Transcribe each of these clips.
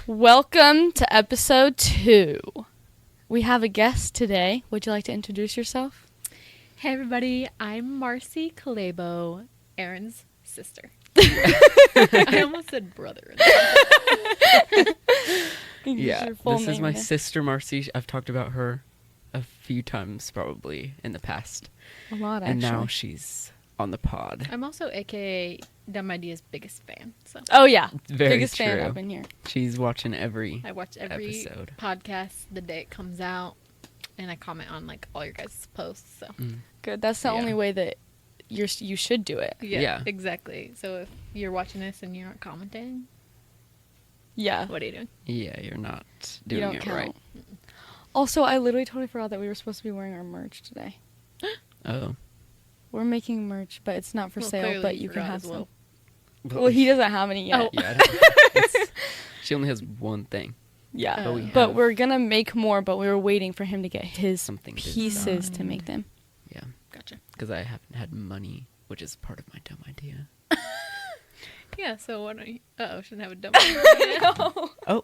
Welcome to episode 2. We have a guest today. Would you like to introduce yourself? Hey everybody, I'm Marcie Kalebo, Aaron's sister. I almost said brother. Yeah, this is my sister Marcie. I've talked about her a few times probably in the past. A lot, actually. And now she's on the pod. I'm also AKA Dumb Idea's biggest fan. So Oh, yeah. Very Biggest true. fan up in here. She's watching every I watch every episode. podcast the day it comes out, and I comment on like all your guys' posts. So Good. That's the Yeah. only way that you should do it. Yeah. exactly. So if you're watching this and you're not commenting, Yeah. what are you doing? Yeah, you're not You doing don't it count. right. Also, I literally totally forgot that we were supposed to be wearing our merch today. Oh. We're making merch, but it's not for Well, sale, clearly but you you can forgot have as well. some. Well, he doesn't have any yet. Oh. Yeah. She only has one thing. Yeah. But we But have- we're going to make more, but we were waiting for him to get his Something pieces designed. to make them. Yeah, Gotcha. because I haven't had money, which is part of my dumb idea. Yeah. So what are you? Shouldn't have a dumb idea. Oh.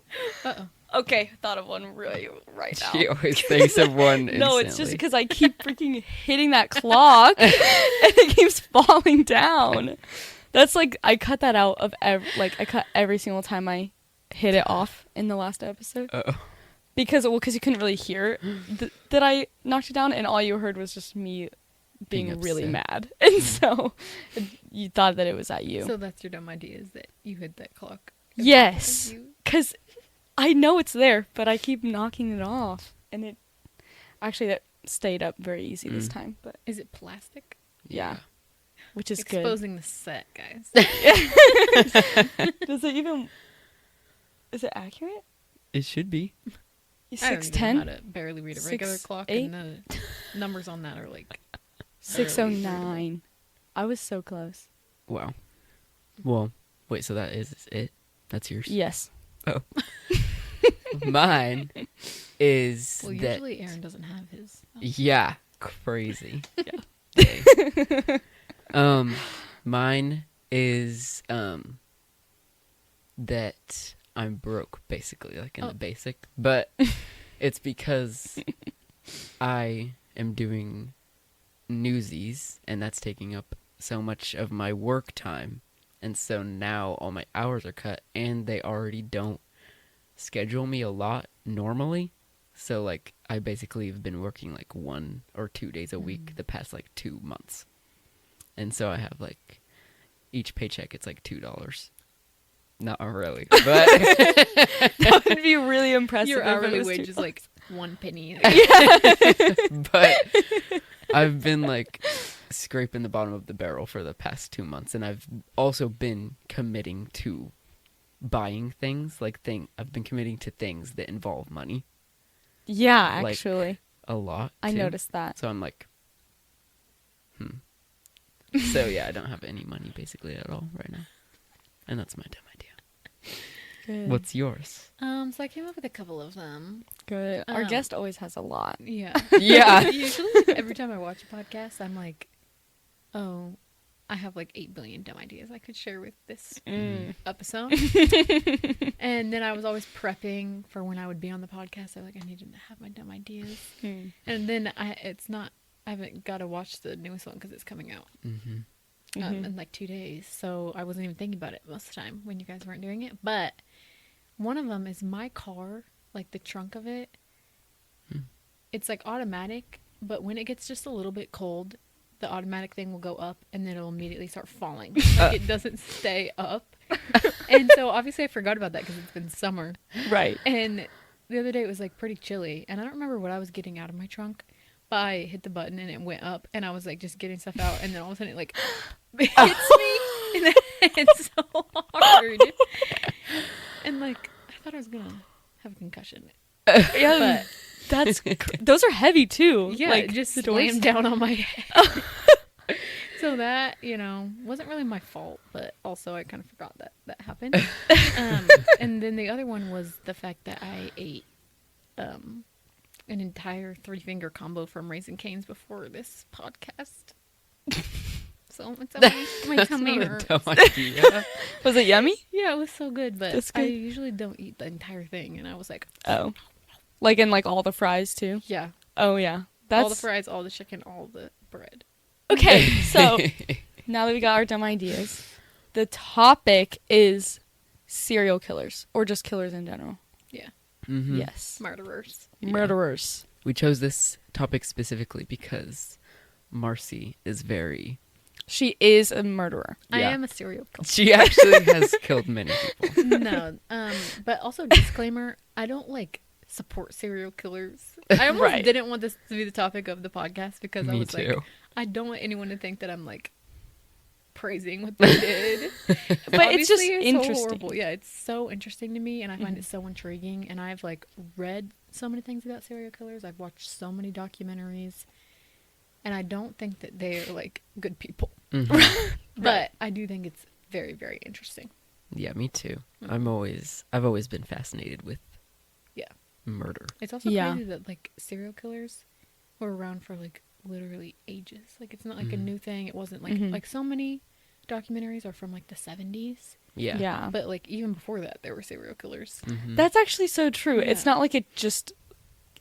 Okay, thought of one really right now. She always thinks of one No, it's just instantly. because I keep freaking hitting that clock and it keeps falling down. That's like I cut that out of I cut every single time I hit it off in the last episode Uh-oh. because you couldn't really hear that I knocked it down, and all you heard was just me being Being really upset. mad, and so you thought that it was at you. So that's your dumb idea, is that you hit that clock. Yes, You- because I know it's there, but I keep knocking it off, and it actually that stayed up very easy this Mm. time, but Is it plastic? yeah. Which is Exposing the set, guys. good. Does it even? Is it accurate? It should be. I don't even know how 6:10, to barely read a regular 6, clock, 8? and the numbers on that are like 6:09. I was so close. Wow. Well, wait, so that is it? That's yours? Yes. Oh. Mine is Well, that... usually Aaron doesn't have his. Yeah. Crazy. Yeah. Mine is, that I'm broke, basically, like in the basic. But it's because I am doing Newsies, and that's taking up so much of my work time. And so now all my hours are cut, and they already don't schedule me a lot normally. So, like, I basically have been working, like, 1 or 2 days a week the past, like, 2 months. And so I have, like, each paycheck, it's, like, $2. Not really, but... That would be really impressive. Your if it hourly was wage $2. is like 1 penny. but I've been, like, scraping the bottom of the barrel for the past 2 months. And I've also been committing to buying things. I've been committing to things that involve money. Yeah, Like, actually. A lot, I too. noticed that. So I'm like, So, yeah, I don't have any money, basically, at all right now. And that's my dumb idea. Good. What's yours? So I came up with a couple of them. Good. Our Um, guest always has a lot. Yeah. Yeah. Usually, every time I watch a podcast, I'm like, oh, I have like 8 billion dumb ideas I could share with this episode. And then I was always prepping for when I would be on the podcast. I needed to have my dumb ideas. And then I haven't got to watch the newest one because it's coming out in like 2 days. So I wasn't even thinking about it most of the time when you guys weren't doing it. But one of them is my car, like the trunk of it. It's like automatic, but when it gets just a little bit cold, the automatic thing will go up and then it'll immediately start falling. Like it doesn't stay up. And so obviously I forgot about that because it's been summer. Right. And the other day it was like pretty chilly, and I don't remember what I was getting out of my trunk, but I hit the button and it went up, and I was like just getting stuff out, and then all of a sudden it like hits me in the head so hard. And like I thought I was gonna have a concussion. Yeah, But those are heavy too. yeah, like it just the doors. slammed down on my head. So that, wasn't really my fault, but also I kind of forgot that happened. And then the other one was the fact that I ate an entire 3-finger combo from Raising Cane's before this podcast. so my tummy Not a hurts. dumb idea. Was it yummy? Yeah, it was so good, but That's I good. usually don't eat the entire thing, and I was like, Oh. Like in like all the fries too? yeah, Oh yeah. That's all the fries, all the chicken, all the bread. Okay, so now that we got our dumb ideas, the topic is serial killers or just killers in general. Yeah, Mhm. Yes. murderers. Yeah. Murderers. We chose this topic specifically because Marcie is very. She is a murderer. I Yeah. am a serial killer. She actually has killed many people. No, but also disclaimer: I don't like support serial killers. I almost Right. didn't want this to be the topic of the podcast because I Me was too. like, I don't want anyone to think that I'm like praising what they did. But it's just Obviously, so interesting. horrible. Yeah, it's so interesting to me, and I find it so intriguing. And I've like read so many things about serial killers. I've watched so many documentaries, and I don't think that they are like good people. Mhm. But I do think it's very, very interesting. Yeah, me too. Mhm. I've always been fascinated with Yeah. murder. It's also Yeah. crazy that like serial killers were around for like literally ages. Like it's not like a Mhm. new thing. It wasn't like Mhm. like so many documentaries are from like the 70s, Yeah. Yeah. but like even before that there were serial killers. Mhm. That's actually so true. It's Yeah. not like it just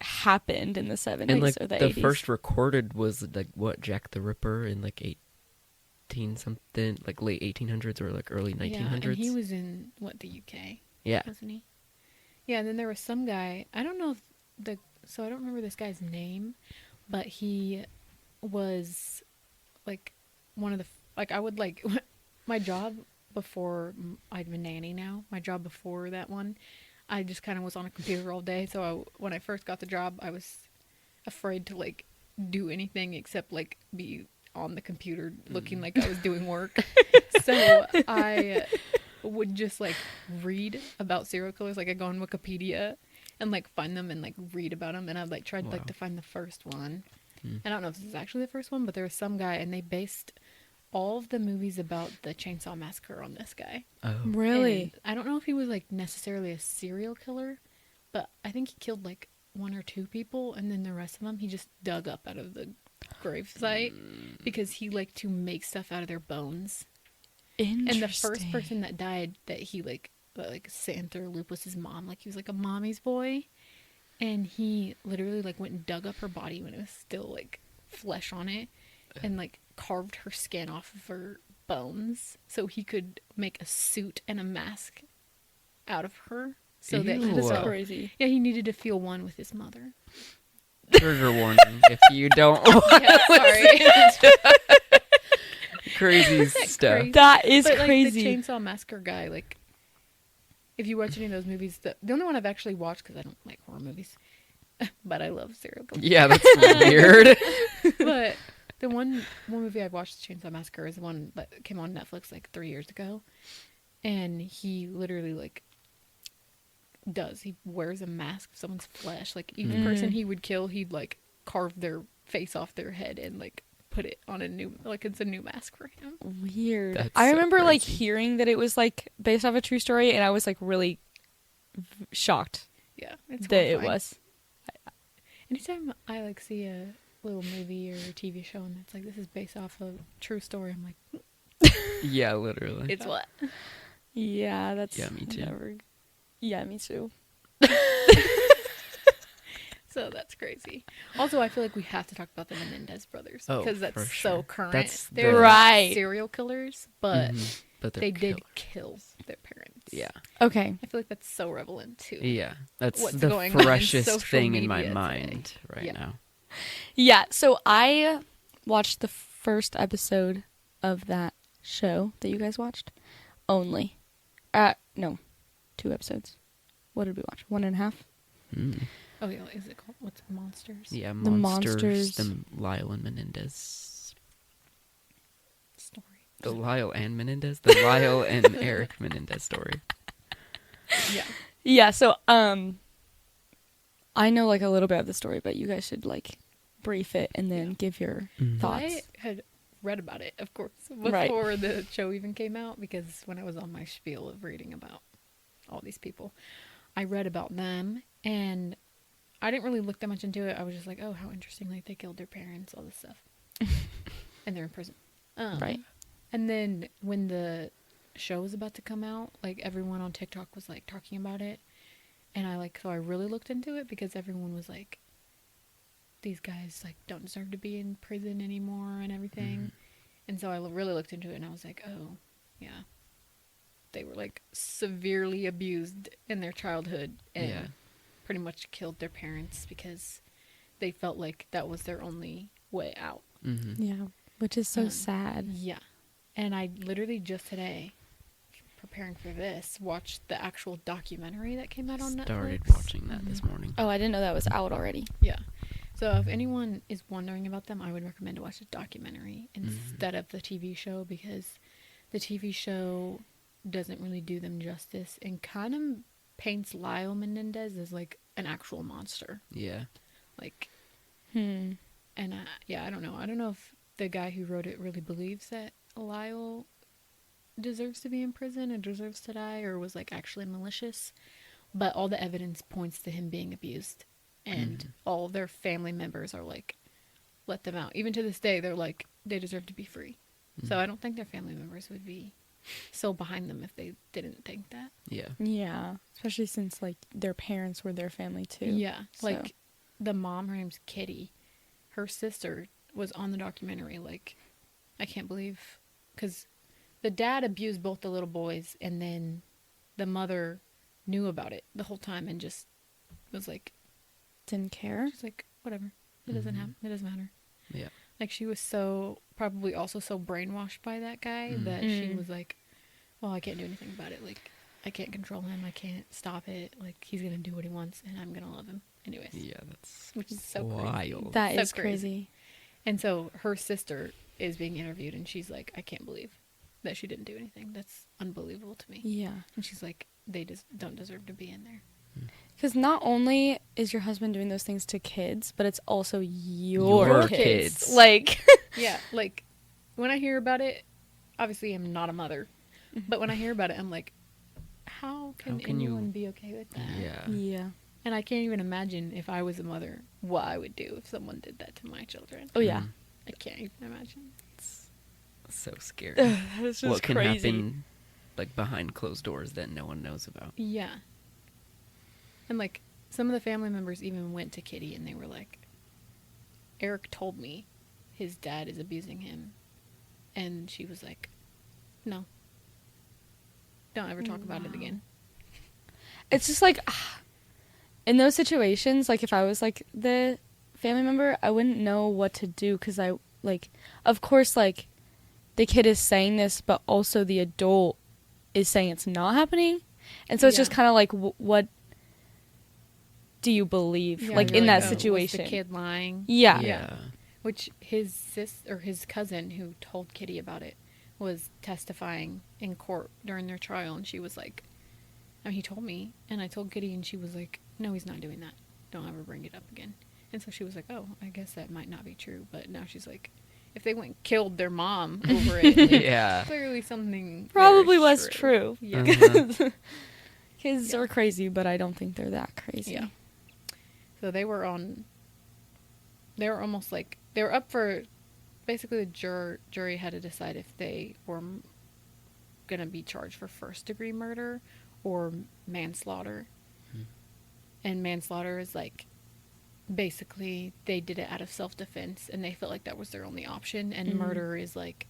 happened in the 70s and like or the the 80s. first recorded was like what, Jack the Ripper in like 18 something, like late 1800s or like early 1900s. Yeah, and he was in what, the UK, Yeah. wasn't he? Yeah, and then there was some guy. I don't know if I don't remember this guy's name, but he was like one of the like I would like my job before I'd been nanny now. My job before that one, I just kind of was on a computer all day. So when I first got the job, I was afraid to like do anything except like be on the computer looking like I was doing work. So I would just like read about serial killers. Like I go on Wikipedia and like find them and like read about them. And I like tried Wow. like to find the first one. Hmm. I don't know if this is actually the first one, but there was some guy and they based all of the movies about the Chainsaw Massacre on this guy. Oh. Really? And I don't know if he was like necessarily a serial killer, but I think he killed like one or two people, and then the rest of them he just dug up out of the grave site because he liked to make stuff out of their bones. And the first Interesting. person that died that he like Santa Loop was his mom. Like he was like a mommy's boy, and he literally like went and dug up her body when it was still like flesh on it, and like carved her skin off of her bones so he could make a suit and a mask out of her. So that he Ew. That's felt, crazy. yeah, he needed to feel one with his mother. Trigger warning if you don't. Yeah, sorry. Crazy That's stuff. crazy. That is But crazy. like the Chainsaw Massacre guy, like if you watch any of those movies, the only one I've actually watched because I don't like horror movies, but I love serial killers. Yeah, that's weird. But the one movie I've watched, Chainsaw Massacre, is the one that came on Netflix like 3 years ago, and he literally like he wears a mask of someone's flesh. Like each person he would kill, he'd like carve their face off their head and like put it on a new, like it's a new mask for him. Weird. That's I so remember like crazy. hearing that it was like based off a true story, and I was like really shocked Yeah, it's that it horrifying. was. Anytime I like see a little movie or a TV show and it's like this is based off a true story, I'm like, Yeah, literally. it's what? Yeah, that's Yeah, me too. never. Yeah, me too. So that's crazy. Also, I feel like we have to talk about the Menendez brothers Oh, because that's for so sure. current. That's They're the- Right. serial killers, but Mhm. But they're they did killed. kill their parents. Yeah. Okay. I feel like that's so relevant too. Yeah. That's What's the going on in freshest social thing in my media today. mind right Yeah. now. Yeah, so I watched the first episode of that show that you guys watched. Only. No. 2 episodes. What did we watch? 1.5? Mm. Oh yeah, is it called what's it, Monsters? Yeah, The monsters. Monsters. The Lyle and Menendez. Story. The Lyle and Menendez. The Lyle and Eric Menendez story. Yeah. Yeah, so I know like a little bit of the story, but you guys should like brief it and then give your thoughts. I had read about it, of course, Right. before the show even came out, because when I was on my spiel of reading about all these people, I read about them, and I didn't really look that much into it. I was just like, oh, how interesting, like they killed their parents, all this stuff. And they're in prison. Right. And then when the show was about to come out, like everyone on TikTok was like talking about it, and I really looked into it because everyone was like, these guys like don't deserve to be in prison anymore and everything. And so I really looked into it, and I was like, oh yeah, they were like severely abused in their childhood and pretty much killed their parents because they felt like that was their only way out. Yeah, which is so sad. Yeah. And I literally just today, preparing for this, watched the actual documentary that came out on Netflix. Started watching that this morning. Oh, I didn't know that was out already. Yeah. So if anyone is wondering about them, I would recommend to watch the documentary instead of the TV show, because the TV show doesn't really do them justice and kind of paints Lyle Menendez as like an actual monster. Yeah. Like, and I don't know. I don't know if the guy who wrote it really believes that Lyle deserves to be in prison and deserves to die, or was like actually malicious. But all the evidence points to him being abused, and all of their family members are like, let them out. Even to this day, they're like, they deserve to be free. So I don't think their family members would be so behind them if they didn't think that. Yeah. Yeah, especially since like their parents were their family too. Yeah, So. like the mom, her name's Kitty. Her sister was on the documentary. Like, I can't believe, because the dad abused both the little boys, and then the mother knew about it the whole time and just was like, Didn't care. she's like, whatever, it doesn't happen, it doesn't matter. Yeah. Like, she was so, probably also so brainwashed by that guy that she was like, well, I can't do anything about it. Like, I can't control him, I can't stop it. Like, he's gonna do what he wants, and I'm gonna love him anyways. Yeah, that's Which is so wild. crazy. That So is crazy. crazy. And so her sister is being interviewed, and she's like, I can't believe that she didn't do anything. That's unbelievable to me. Yeah. And she's like, they just don't deserve to be in there. Because not only is your husband doing those things to kids, but it's also your Your kids. kids. Like, Yeah, like, when I hear about it, obviously I'm not a mother, but when I hear about it, I'm like, how can anyone be okay with that? Yeah. yeah. And I can't even imagine if I was a mother, what I would do if someone did that to my children. Oh, yeah. I can't even imagine. So scary. That's just What can crazy. happen, like, behind closed doors that no one knows about. Yeah. And, like, some of the family members even went to Kitty, and they were like, Eric told me his dad is abusing him. And she was like, no. Don't ever talk about it again. It's just like, in those situations, like if I was like the family member, I wouldn't know what to do, because I, like, of course, like, the kid is saying this, but also the adult is saying it's not happening. And so it's just kind of like, what do you believe? Yeah, like, you're in that was situation. the kid lying? Yeah. Yeah. Which his cousin who told Kitty about it was testifying in court during their trial, and she was like, I mean, he told me, and I told Kitty, and she was like, no, he's not doing that. Don't ever bring it up again. And so she was like, oh, I guess that might not be true. But now she's like, if they went and killed their mom over it, like, Yeah. clearly something Probably very was true. Yeah. Kids Yeah. are crazy, but I don't think they're that crazy. Yeah. So they were almost like, they were up for, basically the jury had to decide if they were going to be charged for first-degree murder or manslaughter. And manslaughter is like, basically they did it out of self-defense, and they felt like that was their only option. And murder is like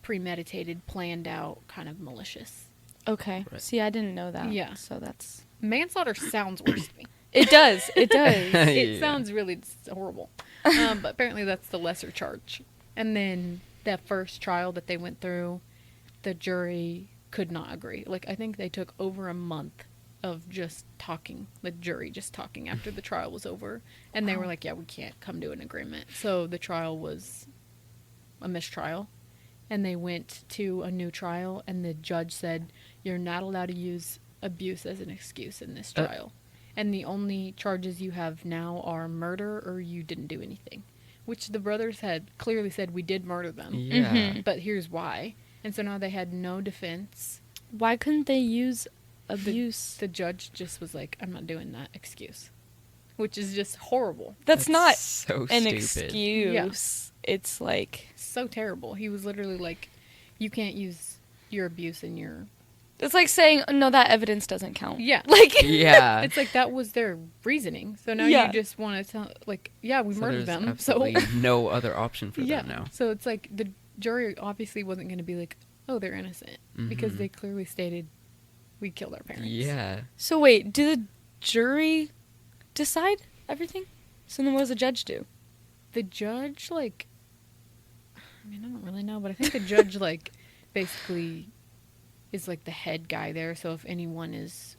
premeditated, planned out, kind of malicious. Okay. Right. See, I didn't know that. Yeah. So that's... Manslaughter sounds worse to me. It does. It does. It Yeah. sounds really horrible. But apparently that's the lesser charge. And then that first trial that they went through, the jury could not agree. Like, I think they took over a month of just talking, the jury just talking after the trial was over. And they were like, yeah, we can't come to an agreement. So the trial was a mistrial. And they went to a new trial, and the judge said, you're not allowed to use abuse as an excuse in this trial. And the only charges you have now are murder or you didn't do anything. Which the brothers had clearly said, we did murder them. Yeah. But here's why. And so now they had no defense. Why couldn't they use abuse? The judge just was like, I'm not doing that excuse. which is just horrible. That's not so an stupid. excuse. It's like So terrible. He was literally like, you can't use your abuse in your... it's like saying no, that evidence doesn't count. Yeah. Like Yeah. It's like that was their reasoning. So now Yeah. you just want to tell, like, yeah, we So murdered there's them. So absolutely no other option for yeah. them now. So it's like the jury obviously wasn't going to be like, oh, they're innocent, because Mhm. they clearly stated we killed our parents. Yeah. so wait, do the jury decide everything? So then what does the judge do? The judge, like, I mean, I don't really know, but I think the judge, like, basically is like the head guy there. So if anyone is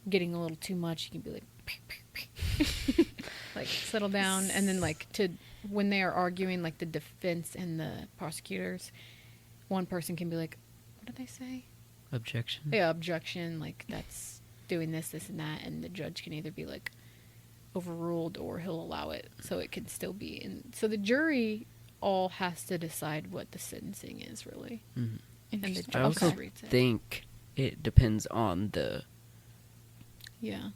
getting a little too much, he can be like, "Pew, pew, pew." Like, settle down. And then, like, when they are arguing, like, the defense and the prosecutors, one person can be like, what did they say? Objection. Yeah, objection, like, that's doing this, and that. And the judge can either be like overruled or he'll allow it, so it can still be. And so the jury all has to decide what the sentencing is, really. Mhm. And the Interesting. judge I also just reads it. think it depends on the Yeah.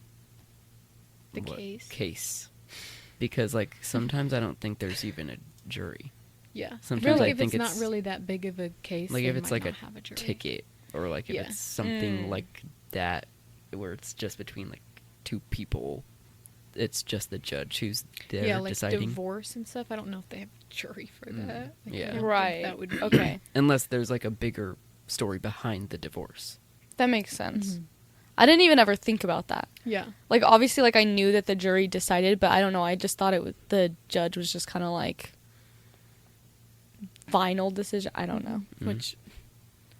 The what case. because like sometimes I don't think there's even a jury. Yeah. Sometimes really, I if think it's not it's really that big of a case, like they if it's might like not have a jury. ticket or like if Yeah. it's something Mm. like that where it's just between like two people, it's just the judge who's there Yeah, like deciding. divorce and stuff. I don't know if they have a jury for Mm. that. Like, I Yeah. don't think Right. That would be Okay. Unless there's like a bigger story behind the divorce. That makes sense. Mhm. I didn't even ever think about that. Yeah. Like obviously like I knew that the jury decided, but I don't know, I just thought it was the judge was just kind of like final decision. I don't know. Mhm. Which,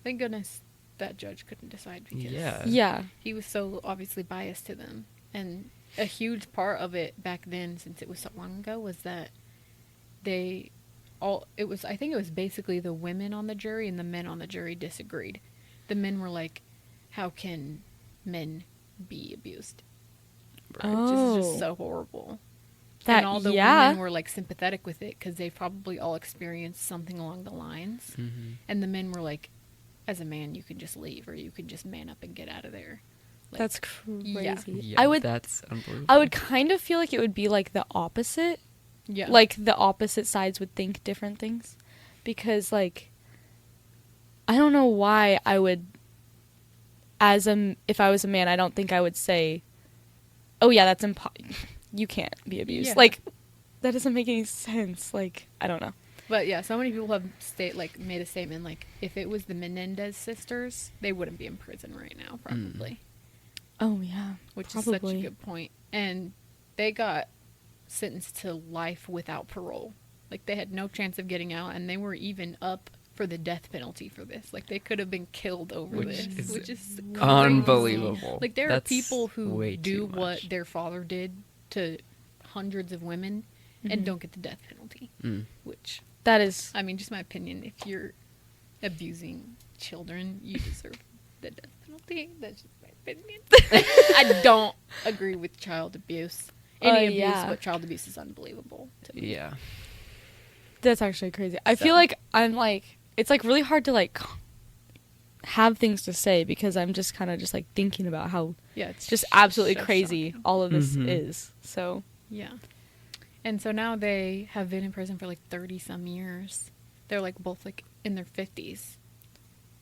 thank goodness that judge couldn't decide, because Yeah. Yeah. he was so obviously biased to them. And a huge part of it back then, since it was so long ago, was that I think it was basically the women on the jury and the men on the jury disagreed. The men were like, how can men be abused? Which is just so horrible. That And all the yeah. women were like sympathetic with it because they probably all experienced something along the lines. Mhm. And the men were like, as a man, you can just leave, or you can just man up and get out of there. Like, That's crazy. Yeah, that's unbelievable. I would kind of feel like it would be like the opposite. yeah. Like the opposite sides would think different things, because like I don't know why I would, if I was a man, I don't think I would say, oh yeah, that's you can't be abused. Yeah. Like that doesn't make any sense. Like I don't know. But yeah, so many people have made a statement like, if it was the Menendez sisters, they wouldn't be in prison right now, probably. Oh yeah, Which is such a good point. And they got sentenced to life without parole. Like, they had no chance of getting out, and they were even up for the death penalty for this. Like, they could have been killed over Which this, is which is crazy. unbelievable. Like, there That's are people who way do too what much. their father did to hundreds of women and don't get the death penalty. Mm. Which, That is I mean, just my opinion. If you're abusing children, you deserve the death penalty. That's just my opinion. I don't agree with child abuse. Any abuse, yeah. but child abuse is unbelievable to me. Yeah. That's actually crazy. I So- feel like I'm like, it's like really hard to like have things to say because I'm just kind of just like thinking about how Yeah, it's just absolutely so crazy shocking. all of this Mhm. is. So Yeah. And so now they have been in prison for like 30 some years. They're like both like in their 50s.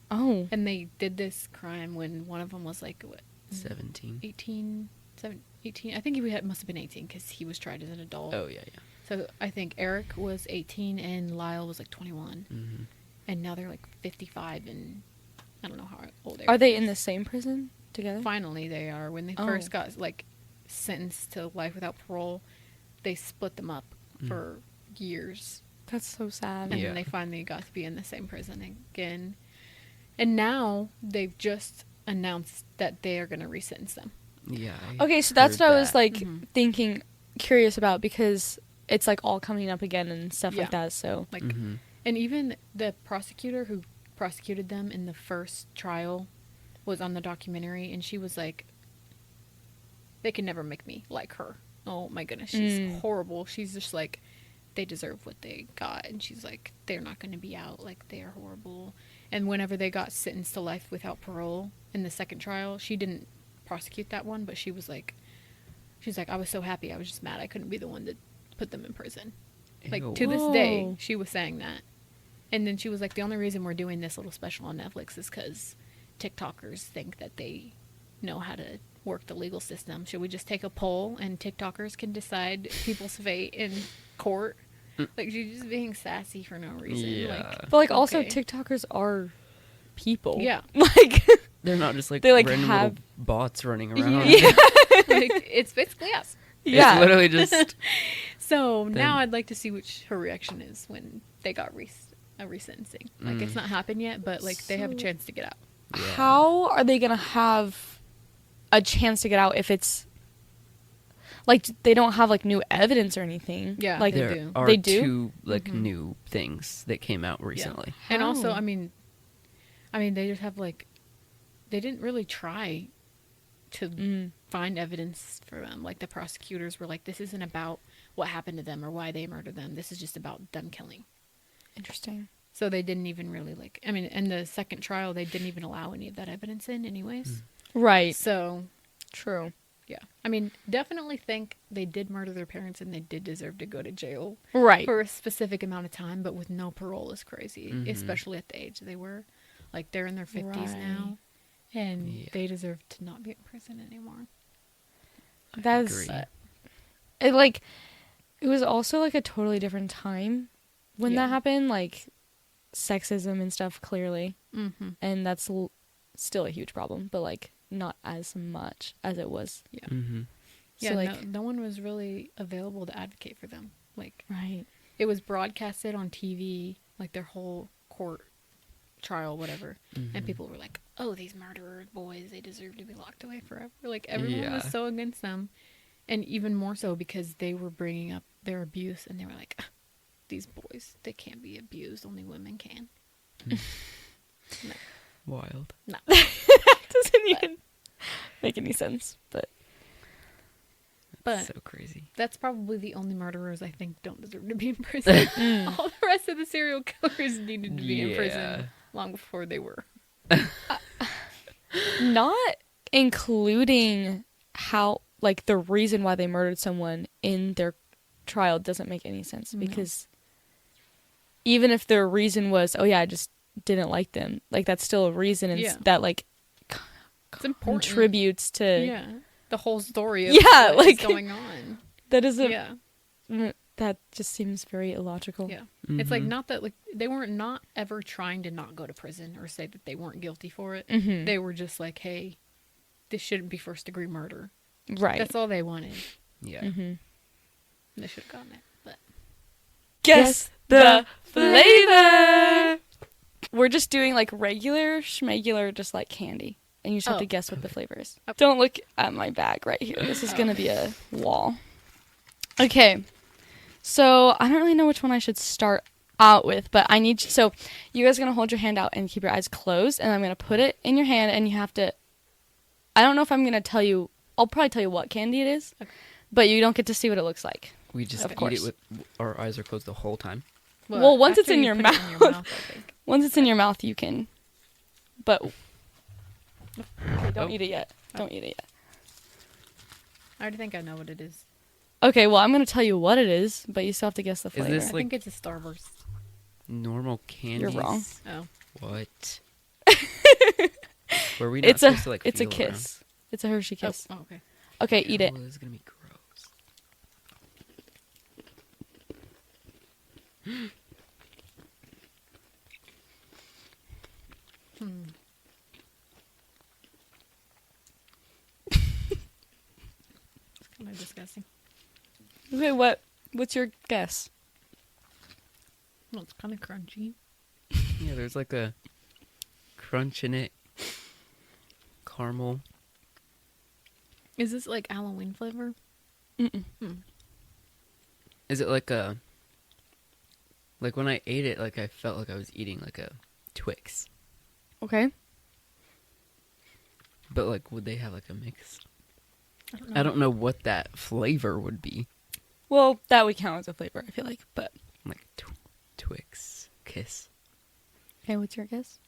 oh And they did this crime when one of them was like, what, 17. 18? 18? I think he must have been 18 because he was tried as an adult. Oh, yeah, yeah. So I think Eric was 18 and Lyle was like 21. Mm-hmm. And now they're like 55 and I don't know how old they are they in the same prison together? Finally, they are. When they Oh. first got like sentenced to life without parole, they split them up for years, That's so sad. and Yeah. then they finally got to be in the same prison again. And now they've just announced that they are going to resentence them. Yeah. Okay, so that's heard what I was that. like Mhm. thinking, curious about, because it's like all coming up again and stuff like Yeah. that. So Like, Mhm. and even the prosecutor who prosecuted them in the first trial was on the documentary, and she was like, "They can never make me like her. Oh my goodness, she's horrible. She's just like, they deserve what they got." And she's like, they're not going to be out. Like, they are horrible. And whenever they got sentenced to life without parole in the second trial, she didn't prosecute that one, but she was like, She's like, I was so happy. I was just mad I couldn't be the one to put them in prison. Like, Ew. to this day, Whoa. she was saying that. And then she was like, the only reason we're doing this little special on Netflix is because TikTokers think that they know how to work the legal system. Should we just take a poll and TikTokers can decide people's fate in court? Like, she's just being sassy for no reason. Yeah. But like also Okay. TikTokers are people. Yeah. Like They're not just like They, like, random have- little bots running around. Yeah. Like, it's basically us. yeah. It's literally just So Then- now I'd like to see which her reaction is when they got a resentencing. Like, it's not happened yet, but like they have a So- chance to get out. yeah. How are they gonna have a chance to get out if it's like they don't have like new evidence or anything? Yeah, like they There do. are They do? two like Mhm. new things that came out recently. And also, How? I mean, they just have like, they didn't really try to find evidence for them. Like, the prosecutors were like, this isn't about what happened to them or why they murdered them. This is just about them killing. Interesting. So they didn't even really like, I mean, in the second trial, they didn't even allow any of that evidence in anyways. Right. So, True. yeah. I mean, definitely think they did murder their parents and they did deserve to go to jail Right. for a specific amount of time, but with no parole is crazy, Mhm. especially at the age they were. Like, they're in their 50s Right. now, and Yeah. they deserve to not be in prison anymore. That's agree. But, it. Like it was also like a totally different time when Yeah. that happened. Like sexism and stuff clearly, mm-hmm. and that's still a huge problem, but like not as much as it was. Yeah. Mm-hmm. Yeah, So like no one was really available to advocate for them. Like, right. it was broadcasted on TV, like their whole court trial, whatever. Mm-hmm. And people were like, oh, these murderer boys, they deserve to be locked away forever. Like, everyone was Yeah. so against them. And even more so because they were bringing up their abuse, and they were like, these boys, they can't be abused. Only women can. Wild. No. Doesn't even make any sense. But But So crazy. that's probably the only murderers I think don't deserve to be in prison. All the rest of the serial killers needed to be in Yeah. prison long before they were. not including how like the reason why they murdered someone in their trial doesn't make any sense No. because even if their reason was, oh yeah, I just didn't like them, like that's still a reason, and Yeah. that like It's important. contributes to Yeah. The whole story of Yeah, what is like- going on. that is a Yeah. that just seems very illogical. Yeah. It's like Mhm. not that like they weren't not ever trying to not go to prison or say that they weren't guilty for it. Mhm. They were just like, hey, this shouldn't be first degree murder. Right. That's all they wanted. Yeah. Mm-hmm. They should have gotten it. But Guess the flavor. We're just doing like regular schmegular, just like candy, and you just have Oh. to guess what the flavor is. Okay. Don't look at my bag right here. This is gonna be a wall. Okay, so I don't really know which one I should start out with, but I need so you guys are gonna hold your hand out and keep your eyes closed, and I'm gonna put it in your hand, and you have to. I don't know if I'm gonna tell you. I'll probably tell you what candy it is, Okay. but you don't get to see what it looks like. We just Of eat course. it with our eyes are closed the whole time. Well, once it's after in you your put it mouth. I think. Once it's in your mouth, you can. But okay, don't Oh. eat it yet. Don't eat it yet. I already think I know what it is. Okay, well, I'm gonna tell you what it is, but you still have to guess the flavor. this I like- think it's a Starburst. Normal candies. You're wrong. Oh. What? Were we not It's a supposed to like it's a feel around? kiss. It's a Hershey kiss. Oh, okay. Okay, eat it. Oh, this is gonna be gross. Hmm. It's kind of disgusting. Okay, what's your guess? Well, it's kind of crunchy. Yeah, there's like a crunch in it. Caramel. Is this like Halloween flavor? Mm-mm. Is it like a like when I ate it, like I felt like I was eating like a Twix. Okay. But like would they have like a mix? I don't know. I don't know what that flavor would be. Well, that would count as a flavor, I feel like. But Like Twix kiss. okay, what's your guess?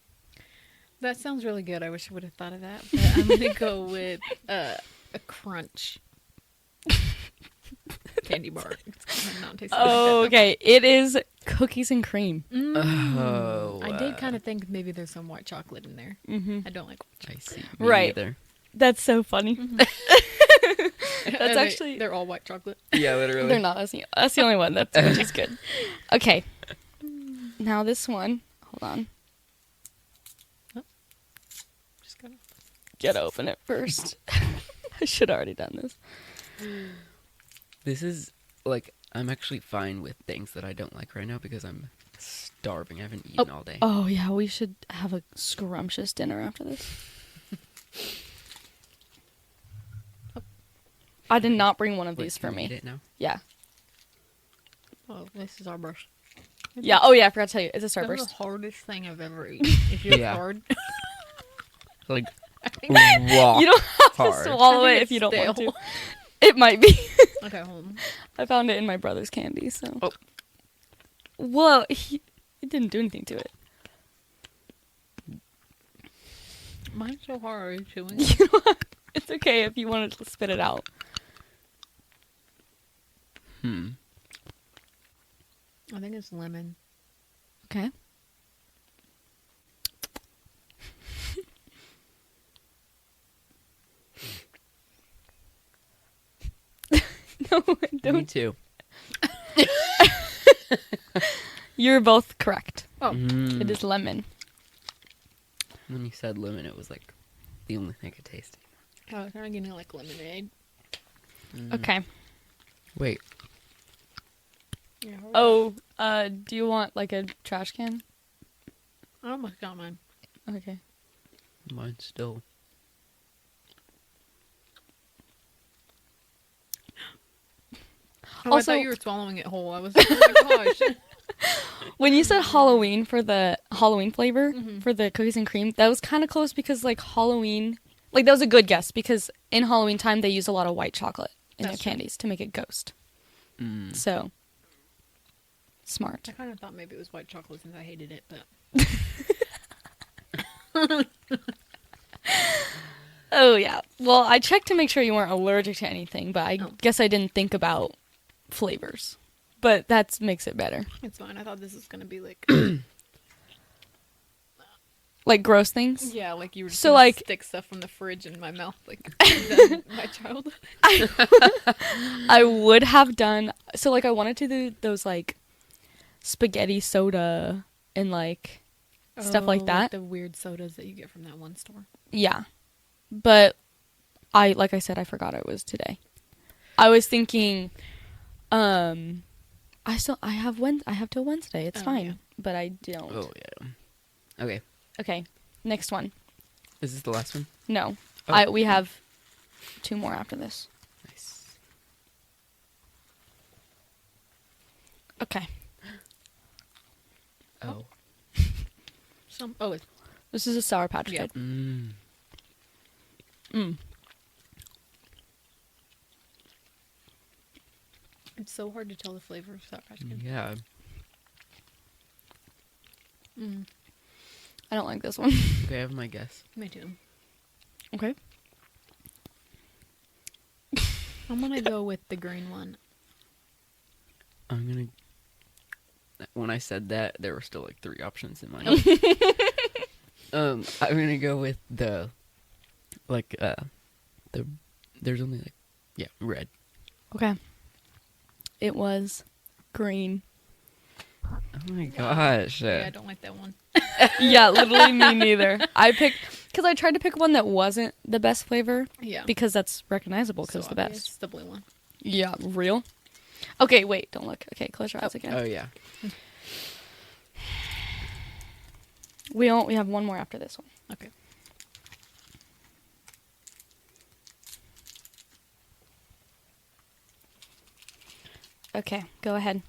That sounds really good. I wish I would have thought of that. But I'm gonna go with a crunch. candy bar. It's gonna not taste Oh, okay. It is cookies and cream. Oh, I did kind of think maybe there's some white chocolate in there. Mm-hmm. I don't like I see. Right. Neither. That's so funny. That's actually- they're all white chocolate. Yeah, literally. They're not. That's the only one. Which is good. Okay. Now this one. Hold on. Just gotta. Gotta open it first. I should have already done this. This is like I'm actually fine with things that I don't like right now because I'm starving. I haven't eaten all day. Oh yeah, we should have a scrumptious dinner after this. I did not bring one of Wait, these can for we eat me. it now? Yeah. Oh, this is our brush. Yeah. Oh yeah, I forgot to tell you. It's a That's Starburst. the hardest thing I've ever eaten. If you're Yeah. hard, Like I think raw. You don't have hard. to swallow I it think if you it's don't want stale. to. It might be. Okay, hold on. I found it in my brother's candy, so. Oh. Well, it didn't do anything to it. Mine's so hard chewing. You know what? It's okay if you want to spit it out. I think it's lemon. Okay. No, Me don't. too. You're both correct. Oh, It is lemon. When you said lemon, it was like the only thing I could taste. I was kind of getting like lemonade. Okay. Wait. Yeah. Oh, do you want like a trash can? I almost got mine. Okay. Mine's still. Oh, I Also- thought you were swallowing it whole. I was like, oh my gosh. When you said Halloween for the Halloween flavor Mhm. for the cookies and cream, that was kind of close because like Halloween, like that was a good guess because in Halloween time they use a lot of white chocolate in That's their true. candies to make it ghost. Mm. So smart. I kind of thought maybe it was white chocolate since I hated it, but Oh yeah. Well, I checked to make sure you weren't allergic to anything, but I Oh. guess I didn't think about flavors. But that makes it better. it's fine. I thought this was gonna be like, Like gross things. yeah, like you were just So, gonna like- stick stuff from the fridge in my mouth, like in my childhood. I would have done so like I wanted to do those like spaghetti soda and like stuff like that. The weird sodas that you get from that one store. Yeah. But like I said, I forgot it was today. I was thinking I have till Wednesday. It's Oh, fine. yeah. But I don't. Oh yeah. Okay. Okay. Next one. Is this the last one? No. Oh. We have 2 more after this. Nice. Okay. Oh. It's This is a Sour Patch Yeah. Kid. Mm. it's so hard to tell the flavor of Sour Patch Kid. Yeah. Mm, I don't like this one. Okay, I have my guess. me too. Okay. I'm gonna go with the green one. I'm gonna. When I said that, there were still like 3 options in mind. I'm gonna go with the, like, there's only like, yeah, red. Okay. It was green. Oh my gosh. Yeah, I don't like that one. Yeah, literally me neither. Because I tried to pick one that wasn't the best flavor Yeah, because that's recognizable because so it's the obvious. best. It's the blue one. Yeah, real. Okay, wait, don't look. Okay, close your eyes again. Oh yeah. We have one more after this one. Okay. Okay, go ahead.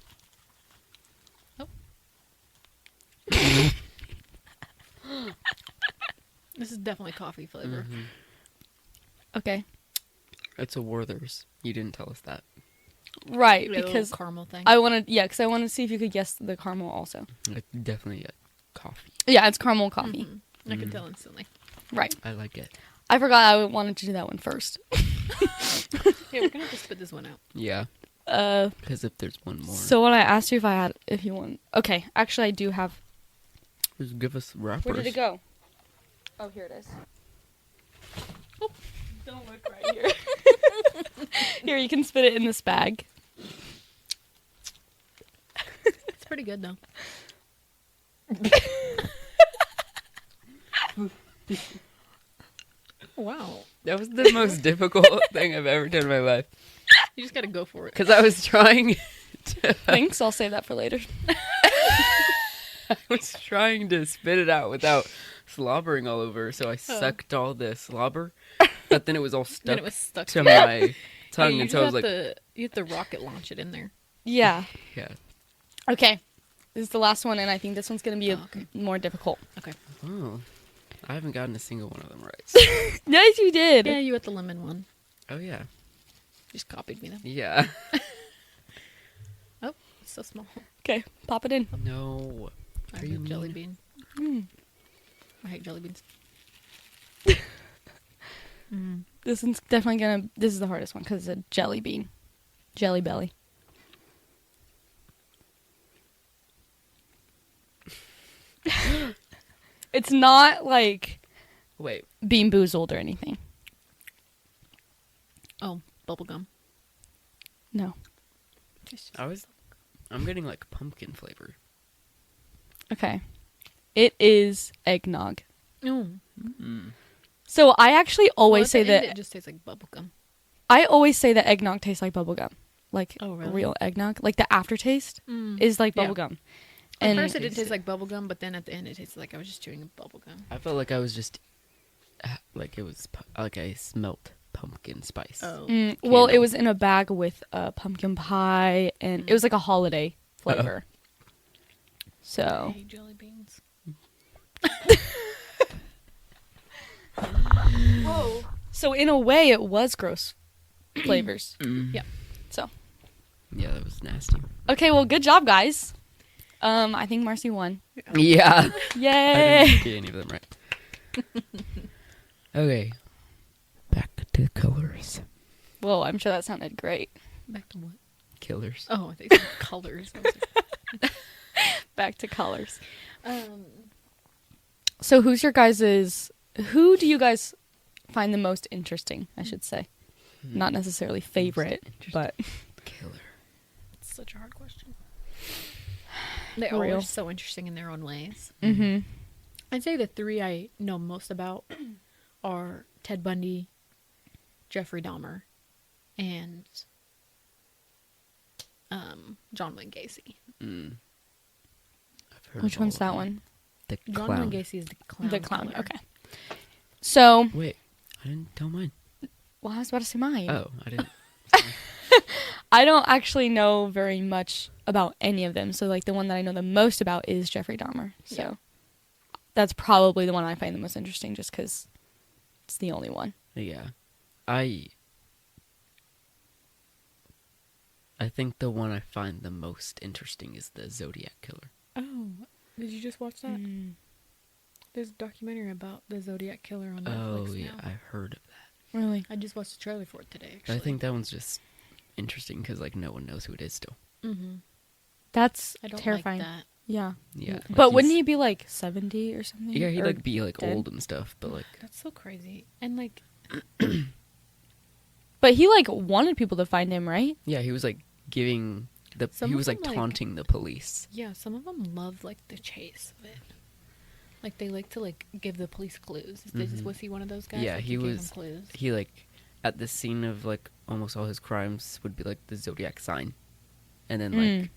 This is definitely coffee flavor. Mhm. Okay. It's a Werther's. You didn't tell us that. Right, Yeah, the little because caramel thing. I wanted to see if you could guess the caramel also. It's definitely a coffee. Yeah, it's caramel coffee. Mhm. I can tell instantly. Right. I like it. I forgot I wanted to do that one first. Yeah, we're gonna have to spit this one out. Yeah. Because if there's one more, So when I asked you if you want, okay, actually I do have. just give us rappers. Where did it go? Oh, here it is. Oh, don't look right here. Here, you can spit it in this bag. It's pretty good though. Wow. That was the most difficult thing I've ever done in my life. You just gotta go for it. Because I was trying to... Thanks, I'll save that for later. I was trying to spit it out without slobbering all over, so I sucked all the slobber, but then it was all stuck, Then it was stuck to my tongue, you and so I was like... you have to rocket launch it in there. Yeah. Yeah. Okay. This is the last one, and I think this one's going to be okay. more difficult. Okay. Oh. I haven't gotten a single one of them right. So. Yes, you did. Yeah, you had the lemon one. Oh, yeah. Just copied me though. Yeah. Oh, it's so small. Okay, pop it in. No. I Are you hate jelly mean? bean. I hate jelly beans. This one's definitely going to... This is the hardest one, because it's a jelly bean. Jelly belly. It's not, like, Wait. Bean Boozled or anything. Oh, bubblegum. No. I'm getting, like, pumpkin flavor. Okay. It is eggnog. No. So I actually always say that... it just tastes like bubblegum. I always say that eggnog tastes like bubblegum. Like, Oh, really? real eggnog. Like, the aftertaste is like Yeah. bubblegum. At first it did taste like bubblegum, but then at the end it tasted like I was just chewing bubblegum. I felt like I was just... Like, it was... Like, I smelt pumpkin spice. Oh. Well, it Candle. was in a bag with pumpkin pie, and it was like a holiday flavor. I So, hate jelly beans. whoa. So in a way, it was gross flavors. Yeah. So, Yeah, that was nasty. okay, well, good job, guys. I think Marcie won. Yeah. I Yay! didn't get any of them right. Okay. Back to colors. Whoa, I'm sure that sounded great. Back to what? Killers. Oh, I think colors. I was like, Back to colors. So who do you guys find the most interesting, I should say? Not necessarily favorite, but... Killer. it's such a hard question. They For all real. are so interesting in their own ways. Mm-hmm. I'd say the three I know most about are Ted Bundy, Jeffrey Dahmer, and John Wayne Gacy. I've heard Which of all one's of that them. one? The John clown. Wayne Gacy is the clown. The clown, killer. okay. So, Wait, I didn't tell mine. well, I was about to say mine. Oh, I didn't. I don't actually know very much about any of them. So, like, the one that I know the most about is Jeffrey Dahmer. So, Yeah. that's probably the one I find the most interesting just because it's the only one. Yeah. I think the one I find the most interesting is the Zodiac Killer. Oh, did you just watch that? There's a documentary about the Zodiac Killer on Netflix Oh, yeah, now. I heard of that. Really? I just watched the trailer for it today, But actually. I think that one's just interesting because, like, no one knows who it is still. Mm-hmm. That's I don't terrifying. like that. Yeah. Yeah. But like, wouldn't he's- he be like 70 or something? Yeah, he'd, Or like, be, like, dead? old and stuff, but, like... That's so crazy. And, like, But he like wanted people to find him, right? Yeah, he was, like, giving... Some he of was, like, them, like- taunting the police. yeah, some of them love, like, the chase of it. Like, they like to, like, give the police clues. Was he one of those guys? Yeah, Like, he gave them was... clues? He, like, at the scene of, like, almost all his crimes would be, like, the Zodiac sign. And then, like,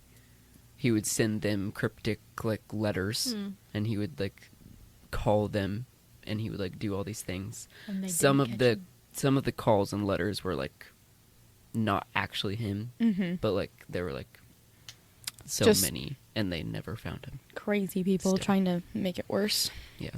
he would send them cryptic, like, letters. And he would, like, call them. And he would, like, do all these things. And they Some didn't of catch the him. calls and letters were, like, not actually him. But, like, there were, like, so Just- many. And they never found him. Crazy people Still. trying to make it worse. Yeah.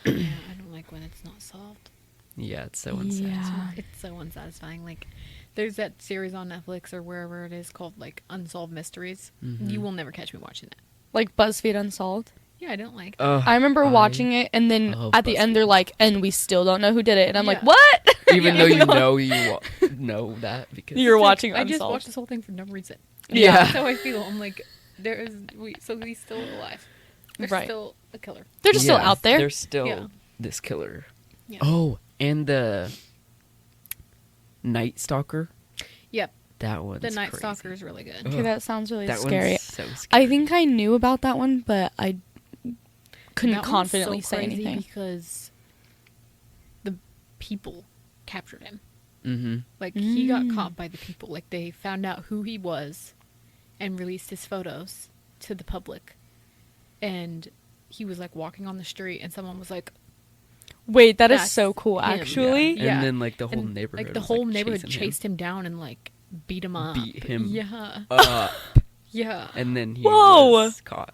Yeah, I don't like when it's not solved. Yeah, it's so unsatisfying. Yeah. It's so unsatisfying. Like, there's that series on Netflix or wherever it is called, like, Unsolved Mysteries. Mhm. You will never catch me watching that. Like BuzzFeed Unsolved. Yeah, I don't like that. Ugh, I remember watching it, and then love at the end BuzzFeed. they're like, and we still don't know who did it. And I'm like, Yeah. what? Even though you know that because You're watching I just Unsolved. watched this whole thing for no reason. Yeah. That's how I feel. I'm like, so he's still alive. There's Right. still a killer. They're just still out there. There's still Yeah. this killer. Yeah. Oh, and the Night Stalker. Yep. That one's The Night crazy. Stalker is really good. Okay, that sounds really That scary. one's so scary. I think I knew about that one, but I couldn't That one's confidently so say crazy anything. because the people captured him. Mm-hmm. Like, he got caught by the people. Like, they found out who he was and released his photos to the public. And he was, like, walking on the street, and someone was like, Wait, that is That's so cool, him. actually. Yeah. Yeah. And then like the whole and, neighborhood, like, the was, whole like, neighborhood chasing chased him down and, like, beat him up. Beat him Yeah. up, Yeah. and then he Whoa. was caught.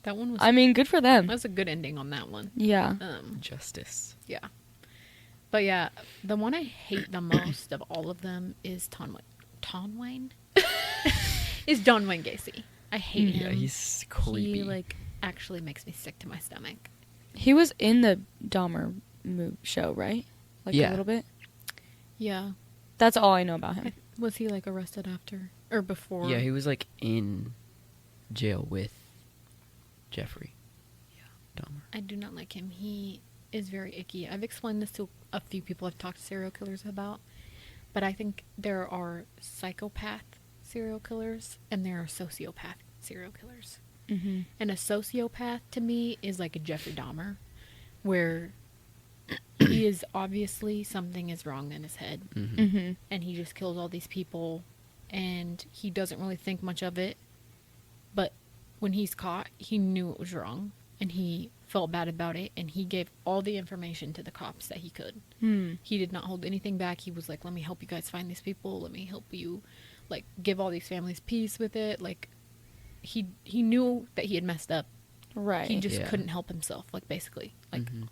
That one was... I mean, good for them. that was a good ending on that one. Yeah. Justice. Yeah. But yeah, the one I hate the most of all of them is Tonwayne? is John Wayne Gacy. I hate Yeah, him. he's creepy. He, like, actually makes me sick to my stomach. He was in the Dahmer show, right? Like Yeah. a little bit. Yeah. That's all I know about him. Was he, like, arrested after? Or before? Yeah, he was like in jail with Jeffrey. Yeah, Dahmer. I do not like him. He is very icky. I've explained this to a few people I've talked to serial killers about. But I think there are psychopath serial killers and there are sociopath serial killers. Mm-hmm. And a sociopath to me is like a Jeffrey Dahmer, where he is obviously something is wrong in his head, Mm-hmm. Mm-hmm. and he just kills all these people, and he doesn't really think much of it. But when he's caught, he knew it was wrong, and he felt bad about it, and he gave all the information to the cops that he could. Hmm. He did not hold anything back. He was like, "Let me help you guys find these people. Let me help you, like, give all these families peace with it." Like, he knew that he had messed up. Right. He just Yeah. couldn't help himself, like, basically. Like, Mhm.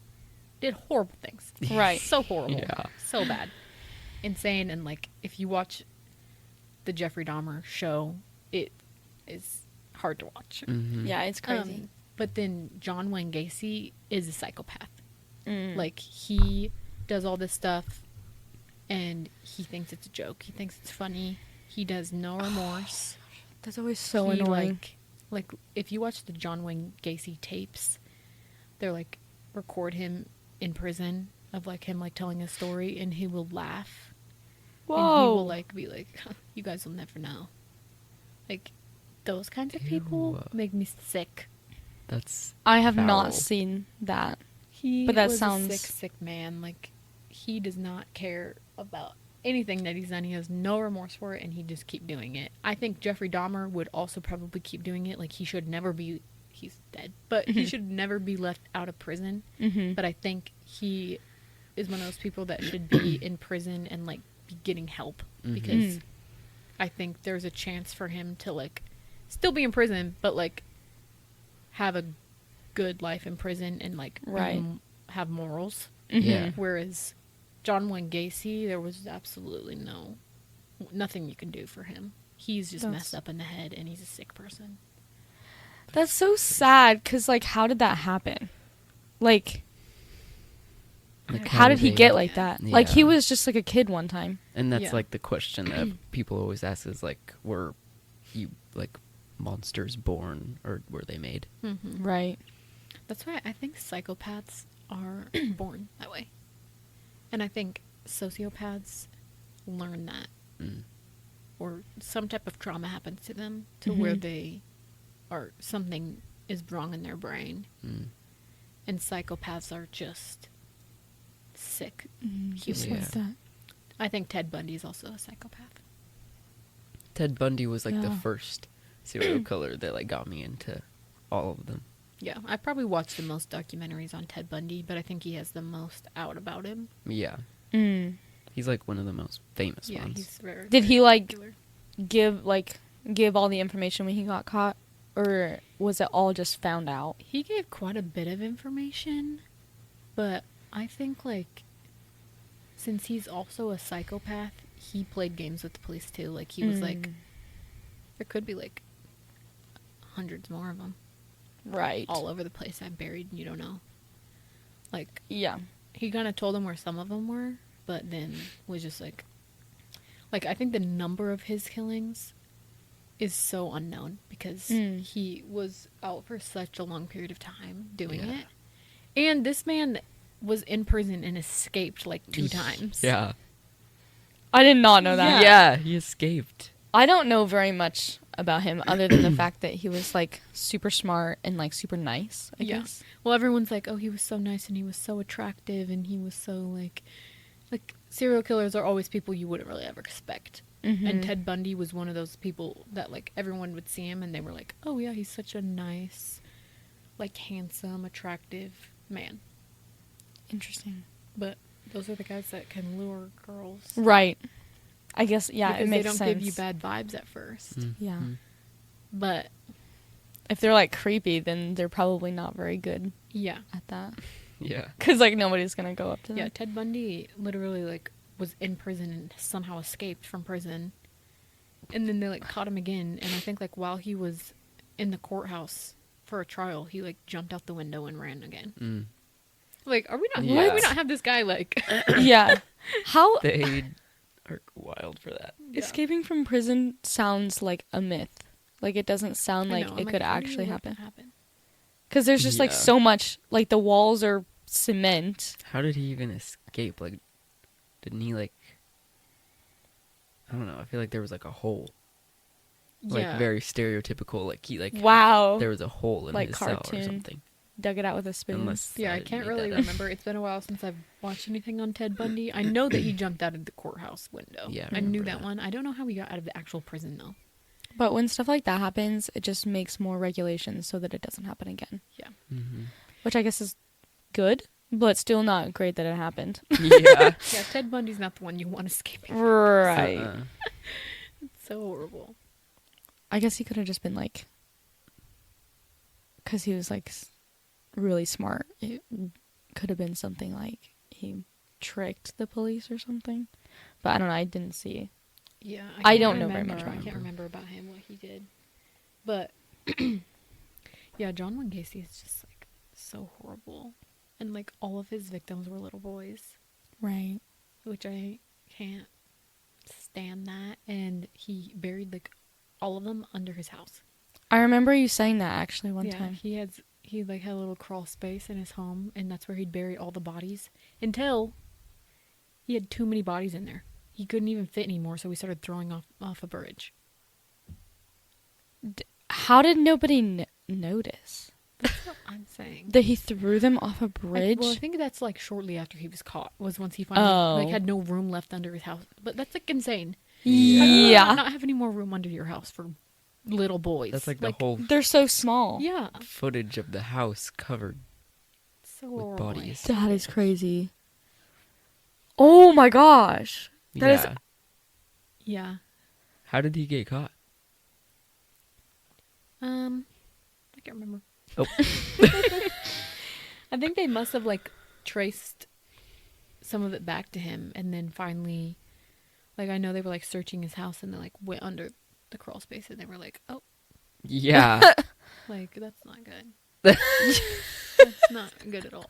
did horrible things. Right. So horrible. Yeah. So bad. Insane. And, like, if you watch the Jeffrey Dahmer show, it is hard to watch. Mhm. Yeah, it's crazy. But then John Wayne Gacy is a psychopath. Mm. Like, he does all this stuff, and he thinks it's a joke. He thinks it's funny. He does no remorse. That's always so He, annoying. like if you watch the John Wayne Gacy tapes, they're like record him in prison of like him like telling a story, and he will laugh. Whoa. And he will like be like, "You guys will never know." Like, those kinds of people Ew. make me sick. That's I have foul. not seen that. He But that was sounds- a sick man. Like, he does not care about anything that he's done. He has no remorse for it, and he just keep doing it. I think Jeffrey Dahmer would also probably keep doing it. Like, he should never be... He's dead. But he Mhm. should never be left out of prison. Mm-hmm. But I think he is one of those people that should be in prison and, like, be getting help. Mhm. Because Mm. I think there's a chance for him to, like, still be in prison, but, like, have a good life in prison and, like, Right. have morals. Mm-hmm. Yeah. Whereas John Wayne Gacy, there was absolutely nothing you can do for him. He's just That's- messed up in the head, and he's a sick person. That's so sad, because, like, how did that happen? Like, Like, how did he they- get like that? Like, he Yeah. was just, like, a kid one time. And that's Yeah. like the question that people always ask is like, were you like monsters born or were they made? Mm-hmm. Right. That's why I think psychopaths are born that way. And I think sociopaths learn that. Mm. Or some type of trauma happens to them to where Mhm. they are... something is wrong in their brain. Mm. And psychopaths are just sick. Just Yeah. like that. I think Ted Bundy is also a psychopath. Ted Bundy was like the Yeah. first serial killer that like got me into all of them. Yeah, I probably watched the most documentaries on Ted Bundy, but I think he has the most out about him. Yeah. Mm. He's like one of the most famous Yeah, ones. he's very... Did he, very like, popular. give all the information when he got caught? Or was it all just found out? He gave quite a bit of information, but I think, like, since he's also a psychopath, he played games with the police, too. Like, he was like, there could be, like, hundreds more of them Right. all over the place. I'm buried and you don't know. Like, Yeah. he kind of told them where some of them were, but then was just like I think the number of his killings is so unknown because he was out for such a long period of time doing it. And this man was in prison and escaped like 2 times. Yeah. I did not know that. Yeah, he escaped. I don't know very much about him other than the fact that he was like super smart and like super nice, I guess. Well, everyone's like, oh, he was so nice and he was so attractive and he was so like serial killers are always people you wouldn't really ever expect. Mm-hmm. And Ted Bundy was one of those people that like everyone would see him and they were like, oh yeah, he's such a nice, like handsome, attractive man. Interesting. But those are the guys that can lure girls. Right. I guess, yeah, because it makes they don't sense. give you bad vibes at first. Yeah. But If they're like creepy, then they're probably not very good yeah. at that. Yeah. Because like nobody's going to go up to them. Yeah, Ted Bundy literally like was in prison and somehow escaped from prison. And then they like caught him again, and I think like while he was in the courthouse for a trial, he like jumped out the window and ran again. Like, are we not? Why do we not have this guy like? Yeah. How They are wild for that. escaping from prison sounds like a myth. Like it doesn't sound like it could actually happen. Because there's just like Yeah. so much. Like the walls are cement. How did he even escape? Like, didn't he like? I don't know. I feel like there was like a hole. Like very stereotypical. Like he like. Wow. There was a hole in Like his cell or cartoon. something. Dug it out with a spoon. Unless Yeah, I didn't can't make really that up. remember. It's been a while since I've watched anything on Ted Bundy. I know that he jumped out of the courthouse window. Yeah, I knew remember that that. one. I don't know how he got out of the actual prison though. But when stuff like that happens, it just makes more regulations so that it doesn't happen again. Yeah. Which I guess is good, but still not great that it happened. Yeah. Yeah, Ted Bundy's not the one you want escaping. Right. It's so horrible. I guess he could have just been like, because he was like really smart. It could have been something like he tricked the police or something. But I don't know. I didn't see. Yeah, I can't don't know very remember. much I about can't him. remember about him what he did, but yeah, John Wayne Gacy is just like so horrible, and like all of his victims were little boys, Right. which I can't stand that. And he buried like all of them under his house. I remember you saying that actually one yeah, time. he like had a little crawl space in his home, and that's where he'd bury all the bodies until he had too many bodies in there. He couldn't even fit anymore, so we started throwing off a bridge. How did nobody notice That's what I'm saying. that he threw them off a bridge? Well, I think that's like shortly after he was caught. Was once he finally like Oh. had no room left under his house. But that's like insane. Yeah. Not have any more room under your house for little boys. That's like the whole They're so small. Yeah. footage of the house covered. So With horrible. bodies. That is crazy. Oh my gosh. That is- Yeah. Yeah. How did he get caught? I can't remember. Oh. I think they must have like traced some of it back to him, and then finally, like I know they were like searching his house, and they like went under the crawl space, and they were like, oh, Yeah. like that's not good. That's not good at all.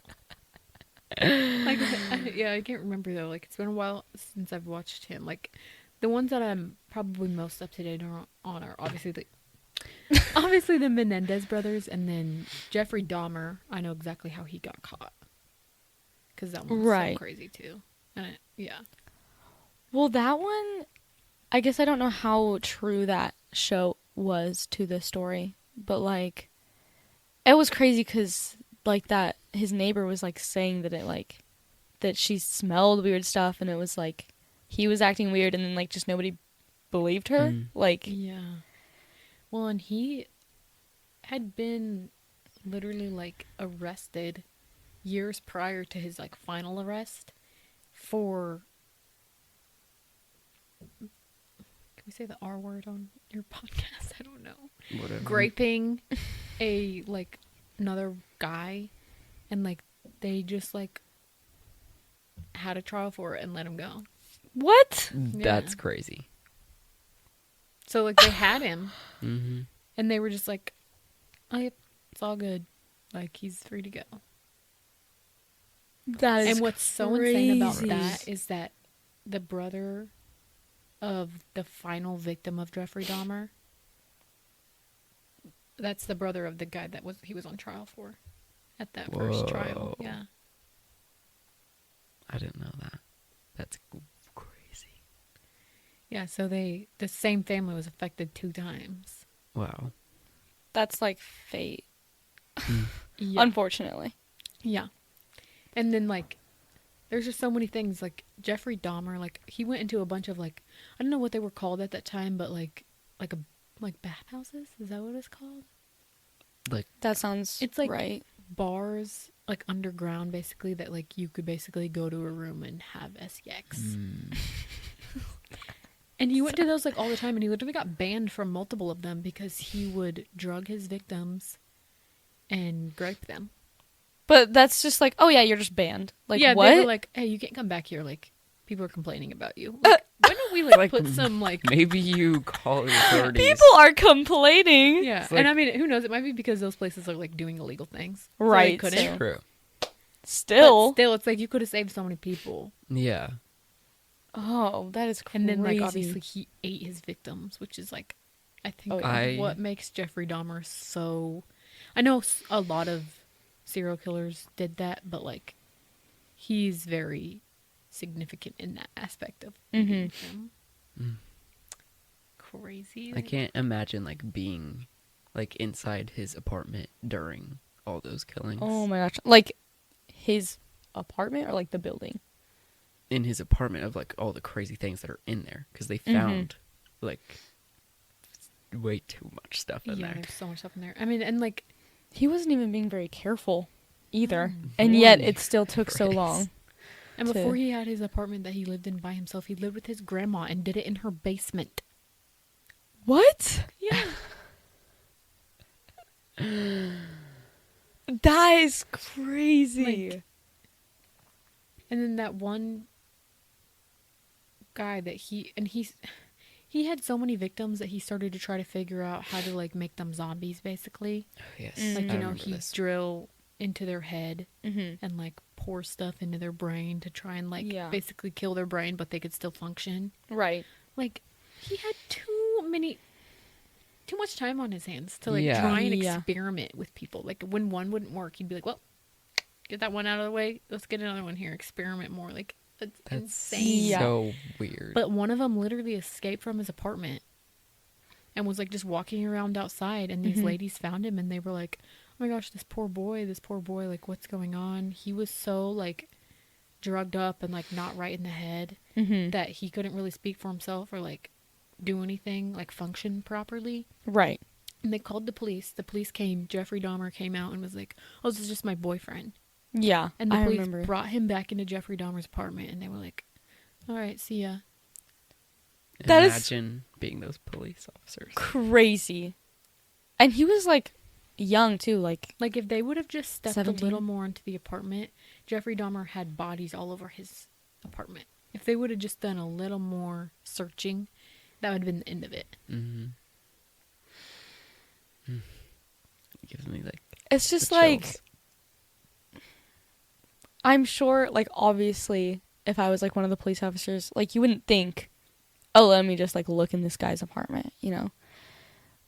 Like, I can't remember though. Like, it's been a while since I've watched him. Like, the ones that I'm probably most up to date on are obviously the Menendez brothers, and then Jeffrey Dahmer. I know exactly how he got caught because that one's Right. so crazy too. And yeah, Well, that one, I guess I don't know how true that show was to the story, but like, it was crazy because like that his neighbor was like saying that that she smelled weird stuff, and it was like he was acting weird, and then like just nobody believed her. Like, yeah. Well, and he had been literally like arrested years prior to his like final arrest for, can we say the R word on your podcast? I don't know. Whatever. Graping a like another guy, and like they just like had a trial for it and let him go. what? That's Yeah. crazy. So like they had him, Mm-hmm. and they were just like, "Oh, yep, it's all good. Like he's free to go." That is And what's so insane about crazy. that is that the brother of the final victim of Jeffrey Dahmer, that's the brother of the guy that he was on trial for at that first trial. Whoa. Yeah. I didn't know that. That's crazy. Yeah, so the same family was affected 2 times. Wow. That's like fate. Yeah. Unfortunately. Yeah. And then, like, there's just so many things. Like, Jeffrey Dahmer, like, he went into a bunch of, like, I don't know what they were called at that time, but, like bathhouses? Is that what it's called? Like, That sounds It's like right. bars, like, underground, basically, that, like, you could basically go to a room and have SEX. And he went to those, like, all the time, and he literally got banned from multiple of them because he would drug his victims and grape them. But that's just like, oh yeah, you're just banned. Like, yeah, what? they were like, hey, you can't come back here. Like, people are complaining about you. Like, why don't we, like, put some, like... maybe you call the authorities. People are complaining. Yeah, It's like- and I mean, who knows? It might be because those places are, like, doing illegal things. So they Right, couldn't. so- True. Still. But still, it's like you could have saved so many people. Yeah. Oh, that is crazy. And then, like, obviously he ate his victims, which is, like, I think Oh, yeah. what makes Jeffrey Dahmer so... I know a lot of serial killers did that, but, like, he's very significant in that aspect of eating them. Mm. Crazy. I can't imagine, like, being, like, inside his apartment during all those killings. Oh my gosh. Like, his apartment or like the building? In his apartment of, like, all the crazy things that are in there. Because they found, like, way too much stuff in Yeah, there. there's so much stuff in there. I mean, and, like... He wasn't even being very careful either. No. And yet Holy it still took so Christ. long. And to- before he had his apartment that he lived in by himself, he lived with his grandma and did it in her basement. What? Yeah. That is crazy. Like- And then that one guy that he had so many victims that he started to try to figure out how to, like, make them zombies, basically. Oh, yes. Like, I you know, remember he'd this. drill into their head Mm-hmm. and, like, pour stuff into their brain to try and, like, Yeah. basically kill their brain, but they could still function. Right. Like, he had too much time on his hands to, like, Yeah. try and Yeah. experiment with people. Like, when one wouldn't work, he'd be like, well, get that one out of the way. Let's get another one here. Experiment more. Like, that's That's insane. Yeah. so weird. But one of them literally escaped from his apartment and was, like, just walking around outside. And these Mhm. ladies found him and they were like, oh my gosh, this poor boy, like, what's going on? He was so, like, drugged up and, like, not right in the head Mm-hmm. that he couldn't really speak for himself or, like, do anything, like, function properly. Right. And they called the police. The police came. Jeffrey Dahmer came out and was like, oh, this is just my boyfriend. Yeah. And the I police remember. brought him back into Jeffrey Dahmer's apartment and they were like, all right, see ya. That is- Imagine being those police officers. Crazy. And he was like young too, like Like, if they would have just stepped 17? a little more into the apartment, Jeffrey Dahmer had bodies all over his apartment. If they would have just done a little more searching, that would have been the end of it. Mm-hmm. It gives me, like, it's just the like chills. I'm sure, like, obviously, if I was, like, one of the police officers, like, you wouldn't think, oh, let me just, like, look in this guy's apartment, you know?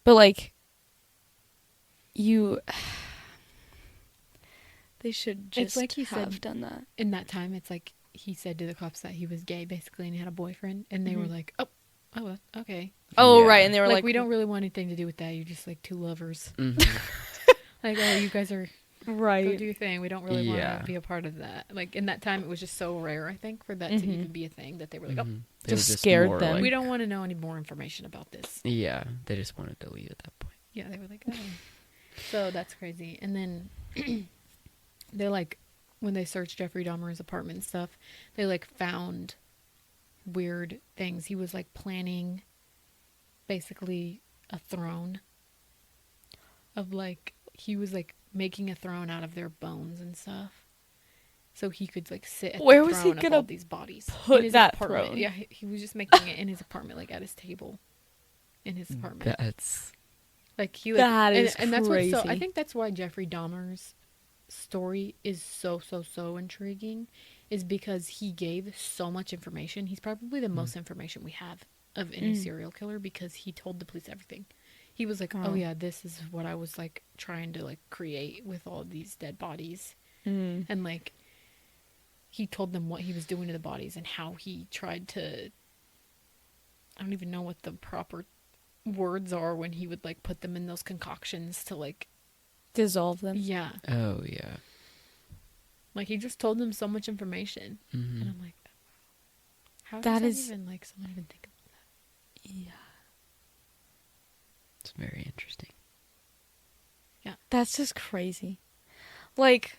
But, like, they should just It's like he have said- done that. In that time, it's like he said to the cops that he was gay, basically, and he had a boyfriend, and they were Mhm. like, oh, okay. Oh, Yeah. right, and they were Like, like, we don't really want anything to do with that. You're just, like, two lovers. Mhm. Like, oh, you guys are go right. do your thing. We don't really want Yeah. to be a part of that. Like, in that time, it was just so rare, I think, for that to Mhm. even be a thing that they were like, oh, Mhm. They Just were scared more them. like- we don't want to know any more information about this. Yeah, they just wanted to leave at that point. Yeah, they were like, oh. So that's crazy. And then they're like, when they searched Jeffrey Dahmer's apartment and stuff, they, like, found weird things. He was, like, planning basically a throne of, like, he was, like, making a throne out of their bones and stuff. So he could, like, sit at Where the was he throne of gonna all these bodies. put In his that apartment. throne? Yeah, he was just making it in his apartment, like, at his table. In his apartment. That's Like, he, like, That is and that's what, so I crazy. think that's why Jeffrey Dahmer's story is so intriguing is because he gave so much information. He's probably the most information we have of any serial killer because he told the police everything. He was like, oh yeah, this is what I was like trying to like create with all these dead bodies. And like he told them what he was doing to the bodies and how he tried to, I don't even know what the proper words are when he would like put them in those concoctions to like dissolve them. Yeah. Oh, yeah. Like he just told them so much information. Mm-hmm. And I'm like, how That does is- even like someone even think about that? Yeah. It's very interesting. That's just crazy. Like,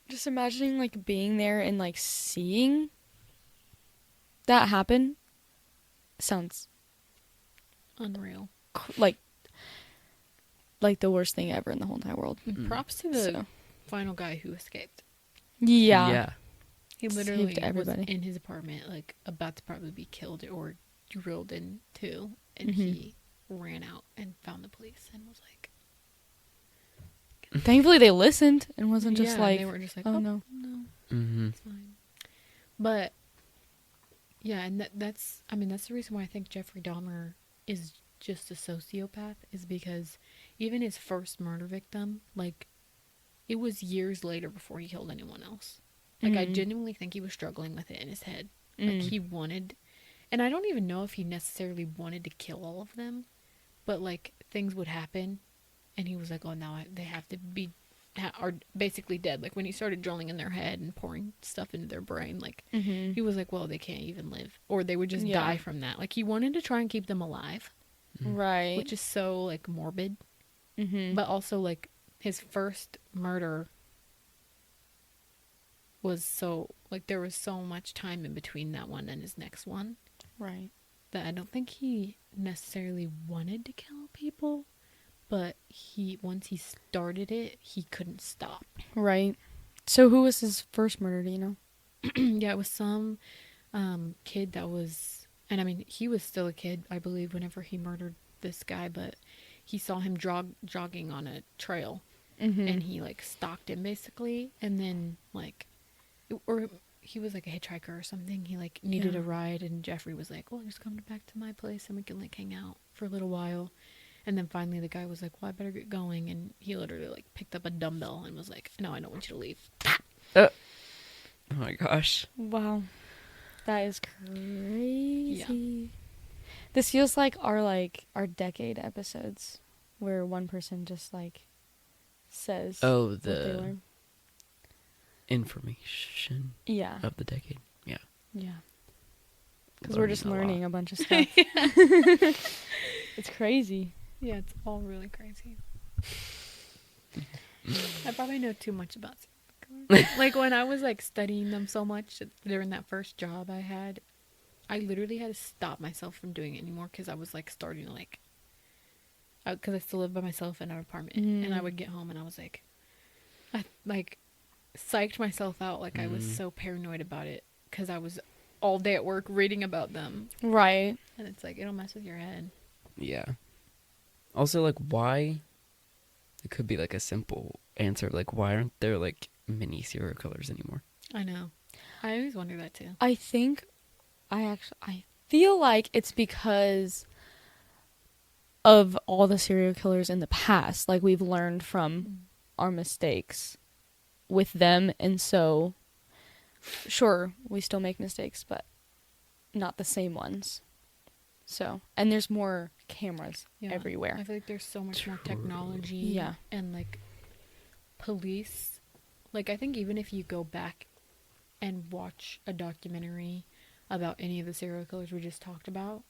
just imagining, like, being there and, like, seeing that happen sounds, Unreal. like the worst thing ever in the whole entire world. And props to the So, final guy who escaped. yeah. Yeah. He literally Saved everybody. was in his apartment, like, about to probably be killed or drilled into, and Mhm. he ran out and found the police and was like... Thankfully, they listened and wasn't just Yeah, like, they were just like, oh, oh, no. no, Mm-hmm. it's fine. But, yeah, and that's the reason why I think Jeffrey Dahmer is just a sociopath, is because even his first murder victim, like, it was years later before he killed anyone else. Like, I genuinely think he was struggling with it in his head. Like, he wanted, and I don't even know if he necessarily wanted to kill all of them, but, like, things would happen, and he was like, oh, now they have to be, are basically dead. Like, when he started drilling in their head and pouring stuff into their brain, like, he was like, well, they can't even live. Or they would just Yeah. die from that. Like, he wanted to try and keep them alive, Right. which is so, like, morbid. Mm-hmm. But also, like, his first murder was so, like, there was so much time in between that one and his next one Right. that I don't think he necessarily wanted to kill people, but once he started it, he couldn't stop. Right. So who was his first murder, do you know? Yeah, it was some kid that was, and I mean, he was still a kid, I believe, whenever he murdered this guy, but he saw him jogging on a trail, and he, like, stalked him, basically, and then, like, or he was, like, a hitchhiker or something. He, like, needed Yeah. a ride, and Jeffrey was like, well, just come back to my place, and we can, like, hang out for a little while. And then finally the guy was like, well, I better get going, and he literally, like, picked up a dumbbell and was like, no, I don't want you to leave. Oh my gosh. Wow. That is crazy. This feels like our decade episodes where one person just like says Oh, what they the learn. information Yeah. of the decade. Yeah. Yeah. Because we're just a lot. learning a bunch of stuff. It's crazy. Yeah, it's all really crazy. I probably know too much about serial killers. Like, when I was, like, studying them so much during that first job I had, I literally had to stop myself from doing it anymore because I was, like, starting to, like, because I still live by myself in an apartment, and I would get home and I was like, I, like, psyched myself out, like, I was so paranoid about it because I was all day at work reading about them, Right. and it's like, it'll mess with your head. Yeah. Also, like, why? It could be, like, a simple answer. Like, why aren't there, like, many serial killers anymore? I know. I always wonder that too. I think I feel like it's because of all the serial killers in the past. Like, we've learned from our mistakes with them, and so sure, we still make mistakes, but not the same ones. So, and there's more cameras everywhere. I feel like there's so much more True. technology. Yeah. And, like, police. Like, I think even if you go back and watch a documentary about any of the serial killers we just talked about,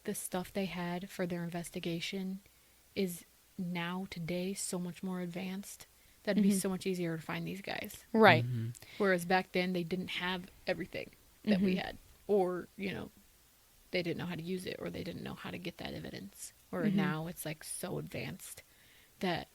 the stuff they had for their investigation is now, today, so much more advanced. That'd be so much easier to find these guys. Right. Mm-hmm. Whereas back then, they didn't have everything that we had. Or, you know, they didn't know how to use it, or they didn't know how to get that evidence. Or now it's, like, so advanced that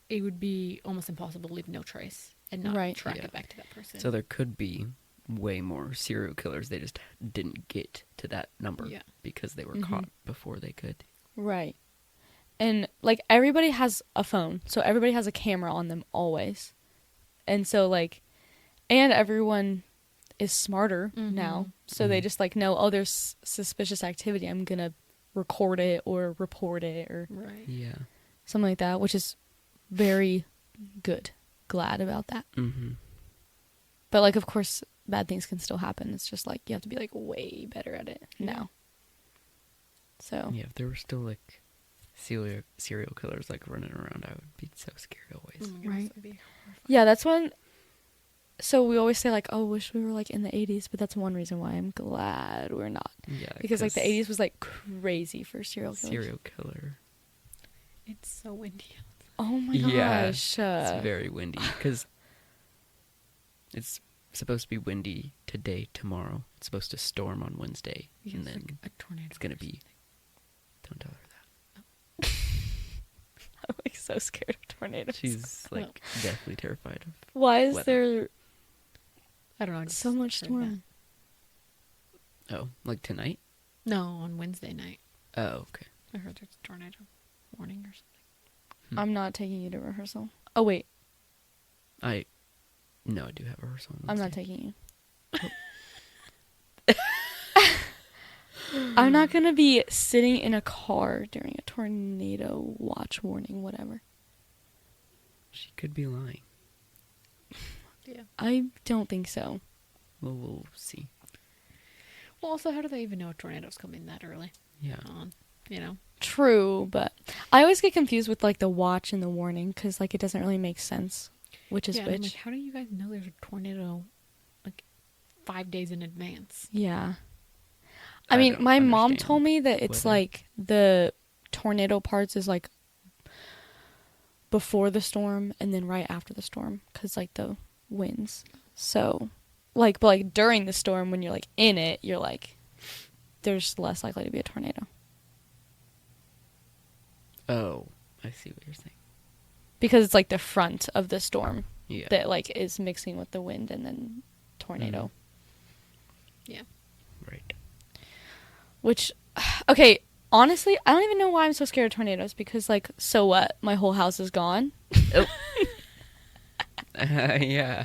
it would be almost impossible to leave no trace and not track Yeah. it back to that person. So there could be way more serial killers. They just didn't get to that number because they were caught before they could. Right. And, like, everybody has a phone, so everybody has a camera on them always. And so, like, and everyone is smarter now. So they just, like, know, oh, there's suspicious activity. I'm going to record it or report it or Right. Yeah. something like that, which is very good. Glad about that. Mm-hmm. But, like, of course, bad things can still happen. It's just, like, you have to be, like, way better at it now. So. Yeah, if there were still, like, serial killers, like, running around, I would be so scared always. Oh my goodness, Right. that'd be horrifying. Yeah, that's when. So we always say, like, oh, wish we were, like, in the 80s. But that's one reason why I'm glad we're not. Yeah. Because, like, the 80s was, like, crazy for serial killers. Serial killer. It's so windy. Oh my Yeah, gosh. It's very windy because it's supposed to be windy today, tomorrow. It's supposed to storm on Wednesday, Yeah, and it's then like a tornado. it's gonna or be. something. Don't tell her that. I'm, like, so scared of tornadoes. She's like deathly terrified of. Why is weather. there I don't know. I just so much heard storm? Oh, like tonight? that. No, on Wednesday night. Oh, okay. I heard there's a tornado warning or something. I'm not taking you to rehearsal. Oh, wait. No, I do have a rehearsal. On I'm not Wednesday. taking you. I'm not going to be sitting in a car during a tornado watch warning, whatever. She could be lying. Yeah. I don't think so. Well, we'll see. Well, also, how do they even know a tornado's coming that early Yeah. on? You know? True, but I always get confused with, like, the watch and the warning because, like, it doesn't really make sense. Which is yeah, and I'm which. like, how do you guys know there's a tornado, like, 5 days in advance? Yeah. I I mean, don't my mom understand told me that it's weather. like the tornado parts is like before the storm and then right after the storm because like the winds. So, like, but like during the storm when you're like in it, you're like, there's less likely to be a tornado Oh, I see what you're saying. because it's like the front of the storm Yeah. that like is mixing with the wind and then tornado. Yeah. Right. Which, okay, honestly, I don't even know why I'm so scared of tornadoes because, like, so what? My whole house is gone. Yeah.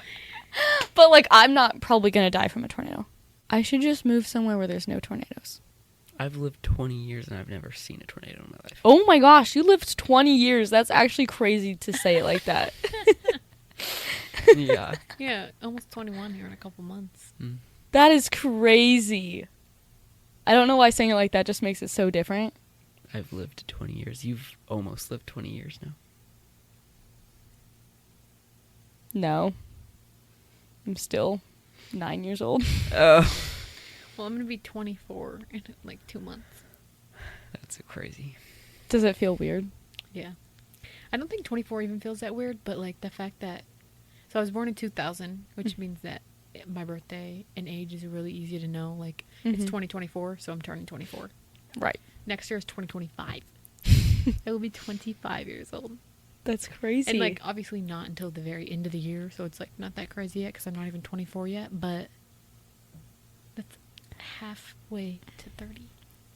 But, like, I'm not probably going to die from a tornado. I should just move somewhere where there's no tornadoes. I've lived 20 years and I've never seen a tornado in my life. Oh my gosh, you lived 20 years. That's actually crazy to say it like that. Yeah. Yeah, almost 21 here in a couple months. Mm. That is crazy. I don't know why saying it like that just makes it so different. I've lived 20 years. You've almost lived 20 years now. No. I'm still 9 years old. Oh. Well, I'm going to be 24 in like 2 months. That's so crazy. Does it feel weird? Yeah. I don't think 24 even feels that weird, but like the fact that. So I was born in 2000, which means that my birthday and age is really easy to know. Like, it's Mhm. 2024, so I'm turning 24. Right. Next year is 2025. I will be 25 years old. That's crazy. And, like, obviously not until the very end of the year, so it's, like, not that crazy yet because I'm not even 24 yet, but that's halfway to 30.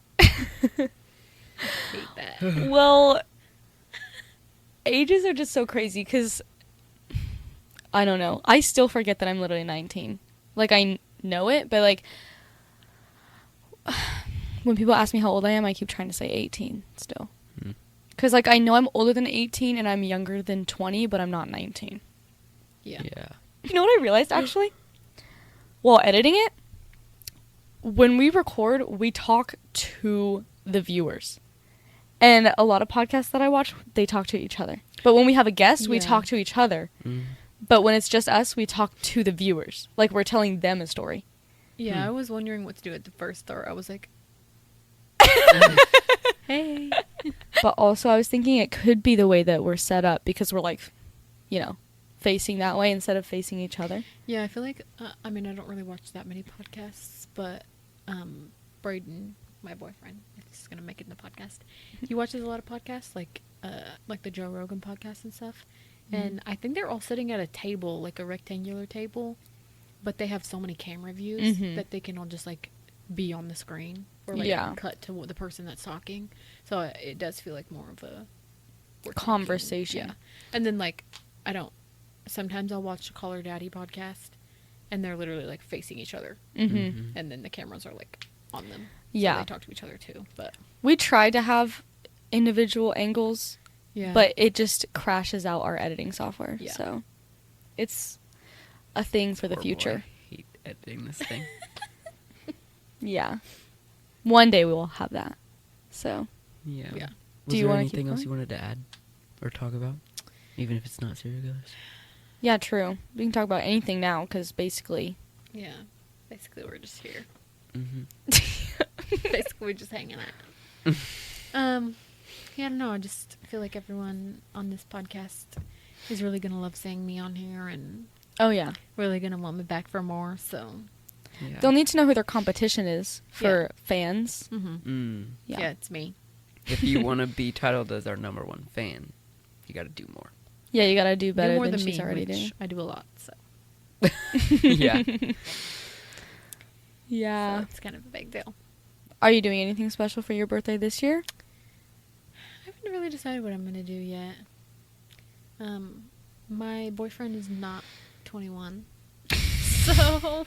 I hate that. Well, ages are just so crazy because I don't know. I still forget that I'm literally 19. Like, I know it, but, like, when people ask me how old I am, I keep trying to say 18 still. Mm. Because, like, I know I'm older than 18 and I'm younger than 20, but I'm not 19. Yeah. Yeah. You know what I realized, actually? While editing it, when we record, we talk to the viewers. And a lot of podcasts that I watch, they talk to each other. But when we have a guest, we Yeah. talk to each other. Mm. But when it's just us, we talk to the viewers. Like, we're telling them a story. Yeah, I was wondering what to do at the first start. I was like, hey. But also, I was thinking it could be the way that we're set up because we're, like, you know, facing that way instead of facing each other. Yeah, I feel like, I mean, I don't really watch that many podcasts, but Braden, my boyfriend, if this is going to make it in the podcast, he watches a lot of podcasts, like the Joe Rogan podcast and stuff. And I think they're all sitting at a table, like a rectangular table, but they have so many camera views Mhm. that they can all just, like, be on the screen or, like, Yeah. cut to the person that's talking. So it does feel like more of a we're talking. Conversation. Yeah. And then, like, I don't sometimes I'll watch the Call Her Daddy podcast, and they're literally like facing each other, Mm-hmm. and then the cameras are like on them. Yeah. So they talk to each other too. But We tried to have individual angles, yeah, but it just crashes out our editing software. Yeah. So it's a thing for the Horrible. future. I hate editing this thing. Yeah. One day we will have that. So Yeah. Yeah. Was Do you there wanna keep anything else going? you wanted to add or talk about? Even if it's not serial killers? yeah, true. We can talk about anything now because basically, yeah. Basically, we're just here. Mm-hmm. Basically, we're just hanging out. Yeah, I don't know. I just feel like everyone on this podcast is really gonna love seeing me on here and oh yeah, really gonna want me back for more. So, Yeah. they'll need to know who their competition is for fans. yeah, Yeah. it's me. If you want to be titled as our number one fan, you got to do more. Yeah, you gotta do better Do more than than she's me, already which doing. I do a lot. So, Yeah. Yeah. so it's kind of a big deal. Are you doing anything special for your birthday this year? I haven't really decided what I'm gonna do yet. My boyfriend is not 21, so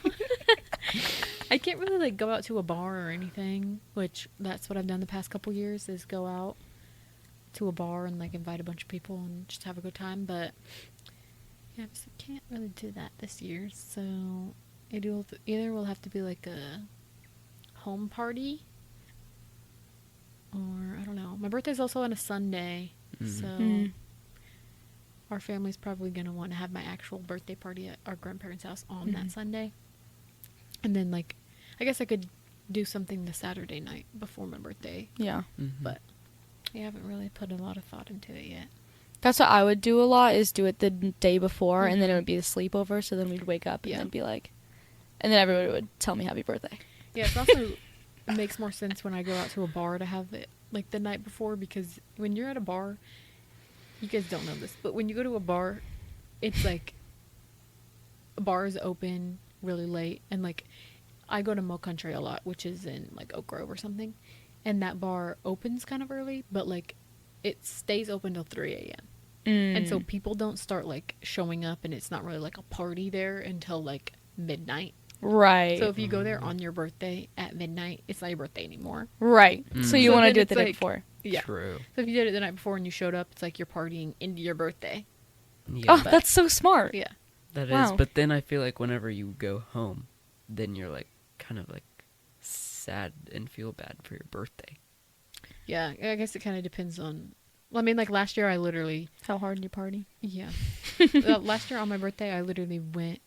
I can't really like go out to a bar or anything. Which that's what I've done the past couple years is go out to a bar and like invite a bunch of people and just have a good time. But yeah, I just can't really do that this year. So either will have to be like a home party. Or, I don't know. My birthday's also on a Sunday, so Mm. our family's probably going to want to have my actual birthday party at our grandparents' house on that Mhm. Sunday. And then, like, I guess I could do something the Saturday night before my birthday, Yeah. Mm-hmm. but I haven't really put a lot of thought into it yet. That's what I would do a lot, is do it the day before, and then it Mhm. would be a sleepover, so then we'd wake up and Yeah. then be like... And then everybody would tell me happy birthday. Yeah, it's also... It makes more sense when I go out to a bar to have it, like, the night before, because when you're at a bar... You guys don't know this, but when you go to a bar, it's like... Bars open really late, and, like... I go to Mo Country a lot, which is in, like, Oak Grove or something, and that bar opens kind of early, but, like, it stays open till 3 a.m. And so people don't start, like, showing up, and it's not really, like, a party there until, like, midnight. Right. So if you go there on your birthday at midnight, it's not your birthday anymore. Right. So you So want to then do it it's the day like- before. Yeah. True. So if you did it the night before and you showed up, it's like you're partying into your birthday. Yeah. Oh, but- that's so smart. Yeah. That is, Wow. but then I feel like whenever you go home, then you're like kind of like sad and feel bad for your birthday. Yeah, I guess it kind of depends on... Well, I mean, like, last year I literally... How hard you party? Yeah. Last year on my birthday, I literally went...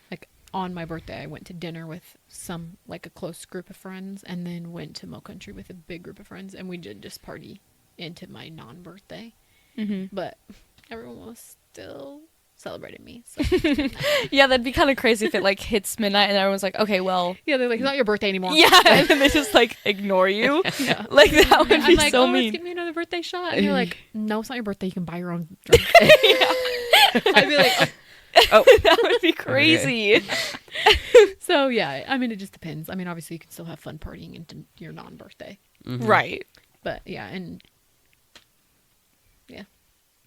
Like, on my birthday, I went to dinner with some, like, a close group of friends, and then went to Mo Country with a big group of friends, and we did just party into my non-birthday. Mm-hmm. But everyone was still celebrating me, so... Yeah, that'd be kind of crazy if it like hits midnight and everyone's like, okay, well, Yeah, they're like, it's not your birthday anymore. yeah, and then they just like ignore you. Yeah. Like that would I'm be like, so let's mean. give me another birthday shot. And you're like, no, it's not your birthday. You can buy your own drink. I'd be like, Oh, That would be crazy. so yeah, I mean, it just depends. I mean, obviously you can still have fun partying into your non-birthday. mhm. Right. But yeah, and yeah.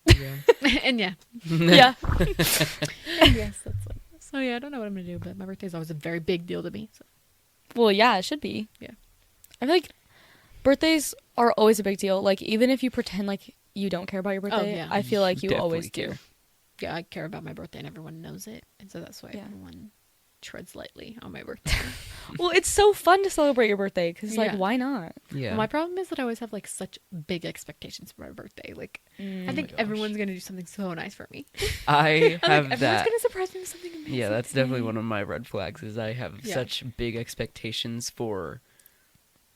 Yeah. And yeah. Yeah. And yes, that's like, so yeah, I don't know what I'm going to do, but my birthday is always a very big deal to me. So Well, yeah, it should be. yeah. I feel like birthdays are always a big deal. Like even if you pretend like you don't care about your birthday, yeah. I feel like you Definitely always do. care. Yeah, I care about my birthday and everyone knows it. And so that's why Yeah. everyone treads lightly on my birthday. Well, it's so fun to celebrate your birthday because like Yeah. why not? Yeah. My problem is that I always have like such big expectations for my birthday. Like, I think gosh. everyone's going to do something so nice for me. I I'm have like, everyone's that. going to surprise me with something amazing. Yeah, that's definitely today. one of my red flags is I have Yeah. such big expectations for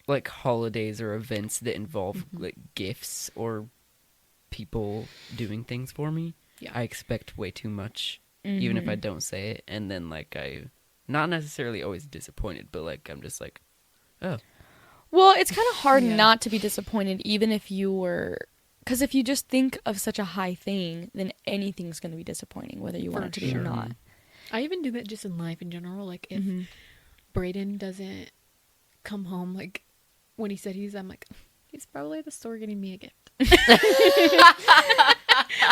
like holidays or events that involve Mhm. like gifts or people doing things for me. Yeah. I expect way too much even if I Mhm. don't say it, and then like I not necessarily always disappointed, but like I'm just like, oh, Well, it's kind of hard Yeah. not to be disappointed, even if you were. Because if you just think of such a high thing, then anything's going to be disappointing, whether you want For it to be or sure. not. I even do that just in life in general. Like, if Mhm. Brayden doesn't come home, like, when he said I'm like, he's probably at the store getting me a gift.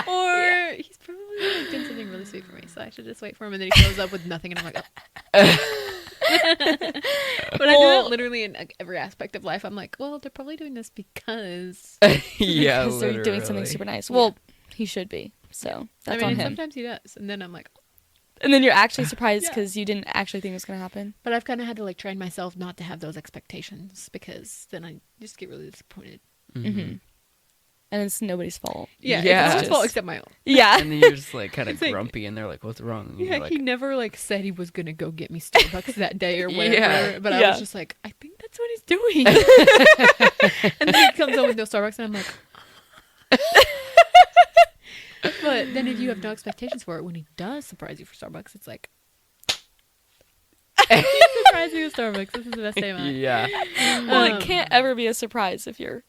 Or he's probably like, done something really sweet for me, so I should just wait for him, and then he shows up with nothing, and I'm like, oh. But I do that literally in like, every aspect of life. I'm like, well, they're probably doing this because Yeah, because they're doing something literally. super nice. Well, he should be. So that's I mean, on him. sometimes he does, and then I'm like, And then you're actually surprised Yeah. because you didn't actually think it was going to happen. but I've kind of had to like train myself not to have those expectations because then I just get really disappointed. Mm-hmm. And it's nobody's fault. Yeah, Yeah. it's It's his fault just- except my own. And then you're just like kind of It's like- grumpy, and they're like, "What's wrong?" And Yeah, you're like, he never like said he was gonna go get me Starbucks that day or whatever. Yeah. But I Yeah. was just like, I think that's what he's doing. And then he comes home with no Starbucks, and I'm like. But then if you have no expectations for it, when he does surprise you for Starbucks, it's like. He surprised me with Starbucks. This is the best day of my life. yeah, Well, Um, it can't ever be a surprise if you're...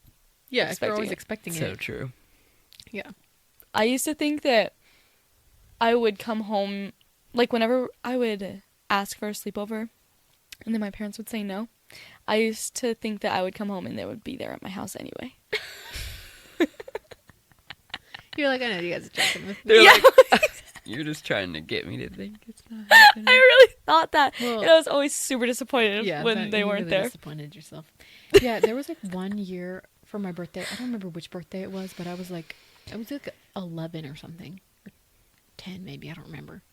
Yeah, if you're expecting always it. expecting so it. true. Yeah. I used to think that I would come home... Like, whenever I would ask for a sleepover, and then my parents would say no, I used to think that I would come home and they would be there at my house anyway. You're like, I know you guys are checking with me. They're Yeah. like, "You're just trying to get me to think it's not I happening." really thought that. Well, and I was always super disappointed yeah, when but they you weren't really there. Disappointed yourself. Yeah, there was like one year for my birthday. I don't remember which birthday it was, but I was like 11 or something, or 10 maybe. I don't remember.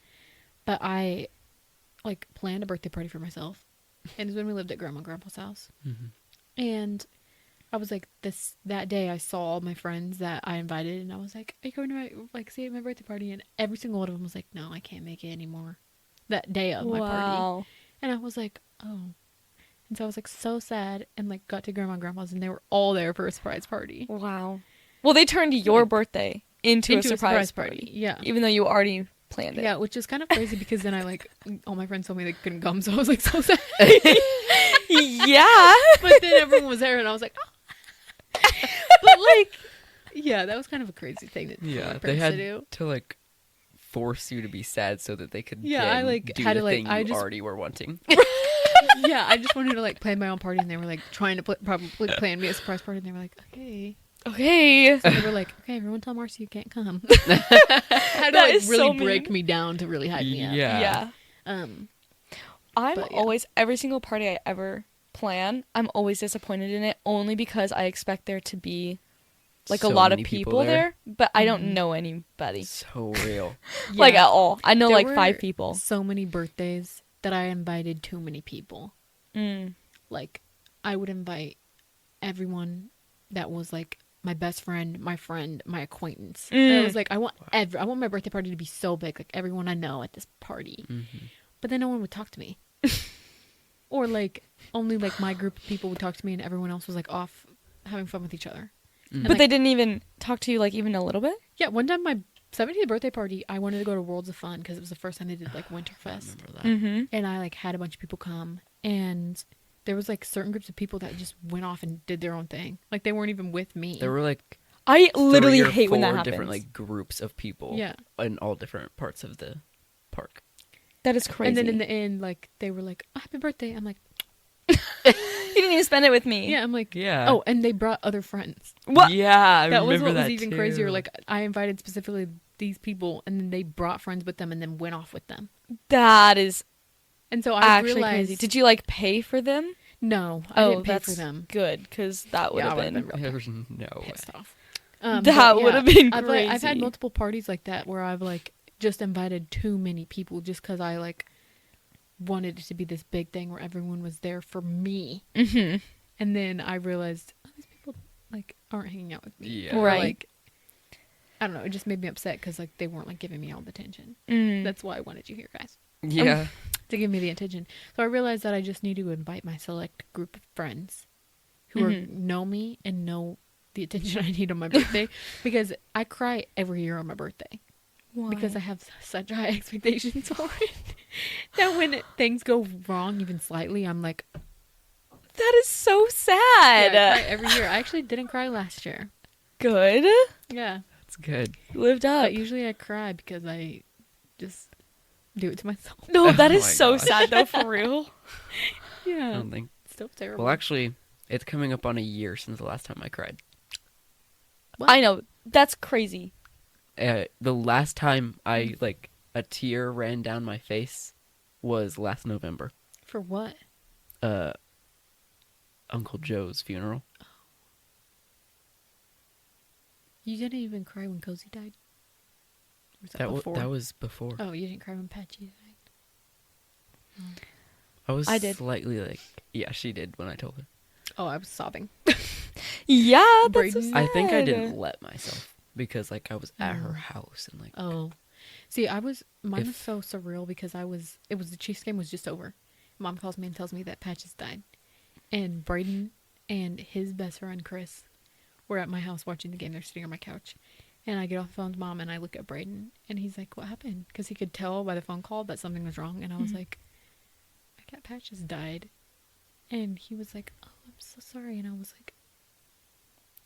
But I like planned a birthday party for myself, and it was when we lived at Grandma and Grandpa's house. Mhm. And I was like, that day I saw all my friends that I invited, and I was like, "Are you going to see my birthday party?" And every single one of them was like, "No, I can't make it anymore." That day of my party. Wow. And I was like, oh. And so I was like so sad and like got to Grandma and Grandpa's and they were all there for a surprise party. Wow. Well, they turned your birthday into a surprise party. Yeah. Even though you already planned it. Yeah, which is kind of crazy because then I like all my friends told me they couldn't come, so I was like so sad. Yeah. But then everyone was there and I was like, oh. But like, yeah, that was kind of a crazy thing that Yeah, my they parents had to do. to like force you to be sad so that they could Yeah, then I, like, do had the to, like, thing I you just- already were wanting. Yeah, I just wanted to like plan my own party and they were like trying to probably plan me a surprise party and they were like, okay. Okay. So they were like, okay, everyone tell Marcie you can't come. Had to That like is really so break mean. me down to really hype me up. Yeah. Um, I'm But, yeah. always, every single party I ever plan, I'm always disappointed in it only because I expect there to be like So a lot of many people there, but I don't Mhm. know anybody. So real. Like yeah. at all. I know There like were 5 people. So many birthdays that I invited too many people. Mm. Like, I would invite everyone that was like my best friend, my acquaintance. And I was like, I want my birthday party to be so big, like everyone I know at this party. Mm-hmm. But then no one would talk to me. Or like only like my group of people would talk to me and everyone else was like off having fun with each other. Mm. But like- they didn't even talk to you like even a little bit? Yeah, one time my 70th birthday party, I wanted to go to Worlds of Fun because it was the first time they did like Winterfest. Remember that? Mm-hmm. And I like had a bunch of people come and there was like certain groups of people that just went off and did their own thing. Like they weren't even with me. There were like I literally 3 or hate when that 4 happens. different like groups of people. Yeah. In all different parts of the park. That is crazy. And then in the end, like they were like, oh, happy birthday. I'm like, you didn't even spend it with me. yeah, I'm like, Yeah. oh, and they brought other friends. What? Yeah, I That was remember what was that even too. crazier. Like I invited specifically these people and then they brought friends with them and then went off with them. That is And so I actually realized, crazy. Did you like pay for them? no, I didn't pay that's for them. good because that would Yeah, have I would've been. been real There's no way. pissed off. That but would have been I've had crazy. multiple parties like that where I've like just invited too many people just because I like wanted it to be this big thing where everyone was there for me, Mm-hmm. and then I realized oh, these people like aren't hanging out with me. Yeah. Or, Right. like I don't know. It just made me upset because like they weren't like giving me all the attention. Mm. That's why I wanted you here, guys, Yeah. to give me the attention. So I realized that I just need to invite my select group of friends who Mhm. know me and know the attention I need on my birthday because I cry every year on my birthday. Because I have such high expectations for it that when things go wrong even slightly, I'm like, that is so sad. yeah, I cry every year. I actually didn't cry last year. Good. Yeah, That's good. Lived up. but usually I cry because I just do it to myself. No, that Oh is my so gosh. sad though, for real. I Yeah, don't think. it's still terrible. Well, actually, it's coming up on a year since the last time I cried. What? I know. That's crazy. The last time I like a tear ran down my face was last November. For what? Uncle Joe's funeral. You didn't even cry when Cozy died? Or was That before? that was before. Oh, you didn't cry when Patchy died? I did. slightly like, yeah, she did when I told her. Oh, I was sobbing. Yeah, that's so Braden. I think I sad. didn't let myself because like I was at her house and like Oh. See, mine was If- so surreal because the Chiefs game was just over. Mom calls me and tells me that Patches died. And Braden and his best friend, Chris, were at my house watching the game. They're sitting on my couch. And I get off the phone with Mom and I look at Braden and he's like, what happened? Because he could tell by the phone call that something was wrong. And I was like, my cat Patches died. And he was like, oh, I'm so sorry. And I was like,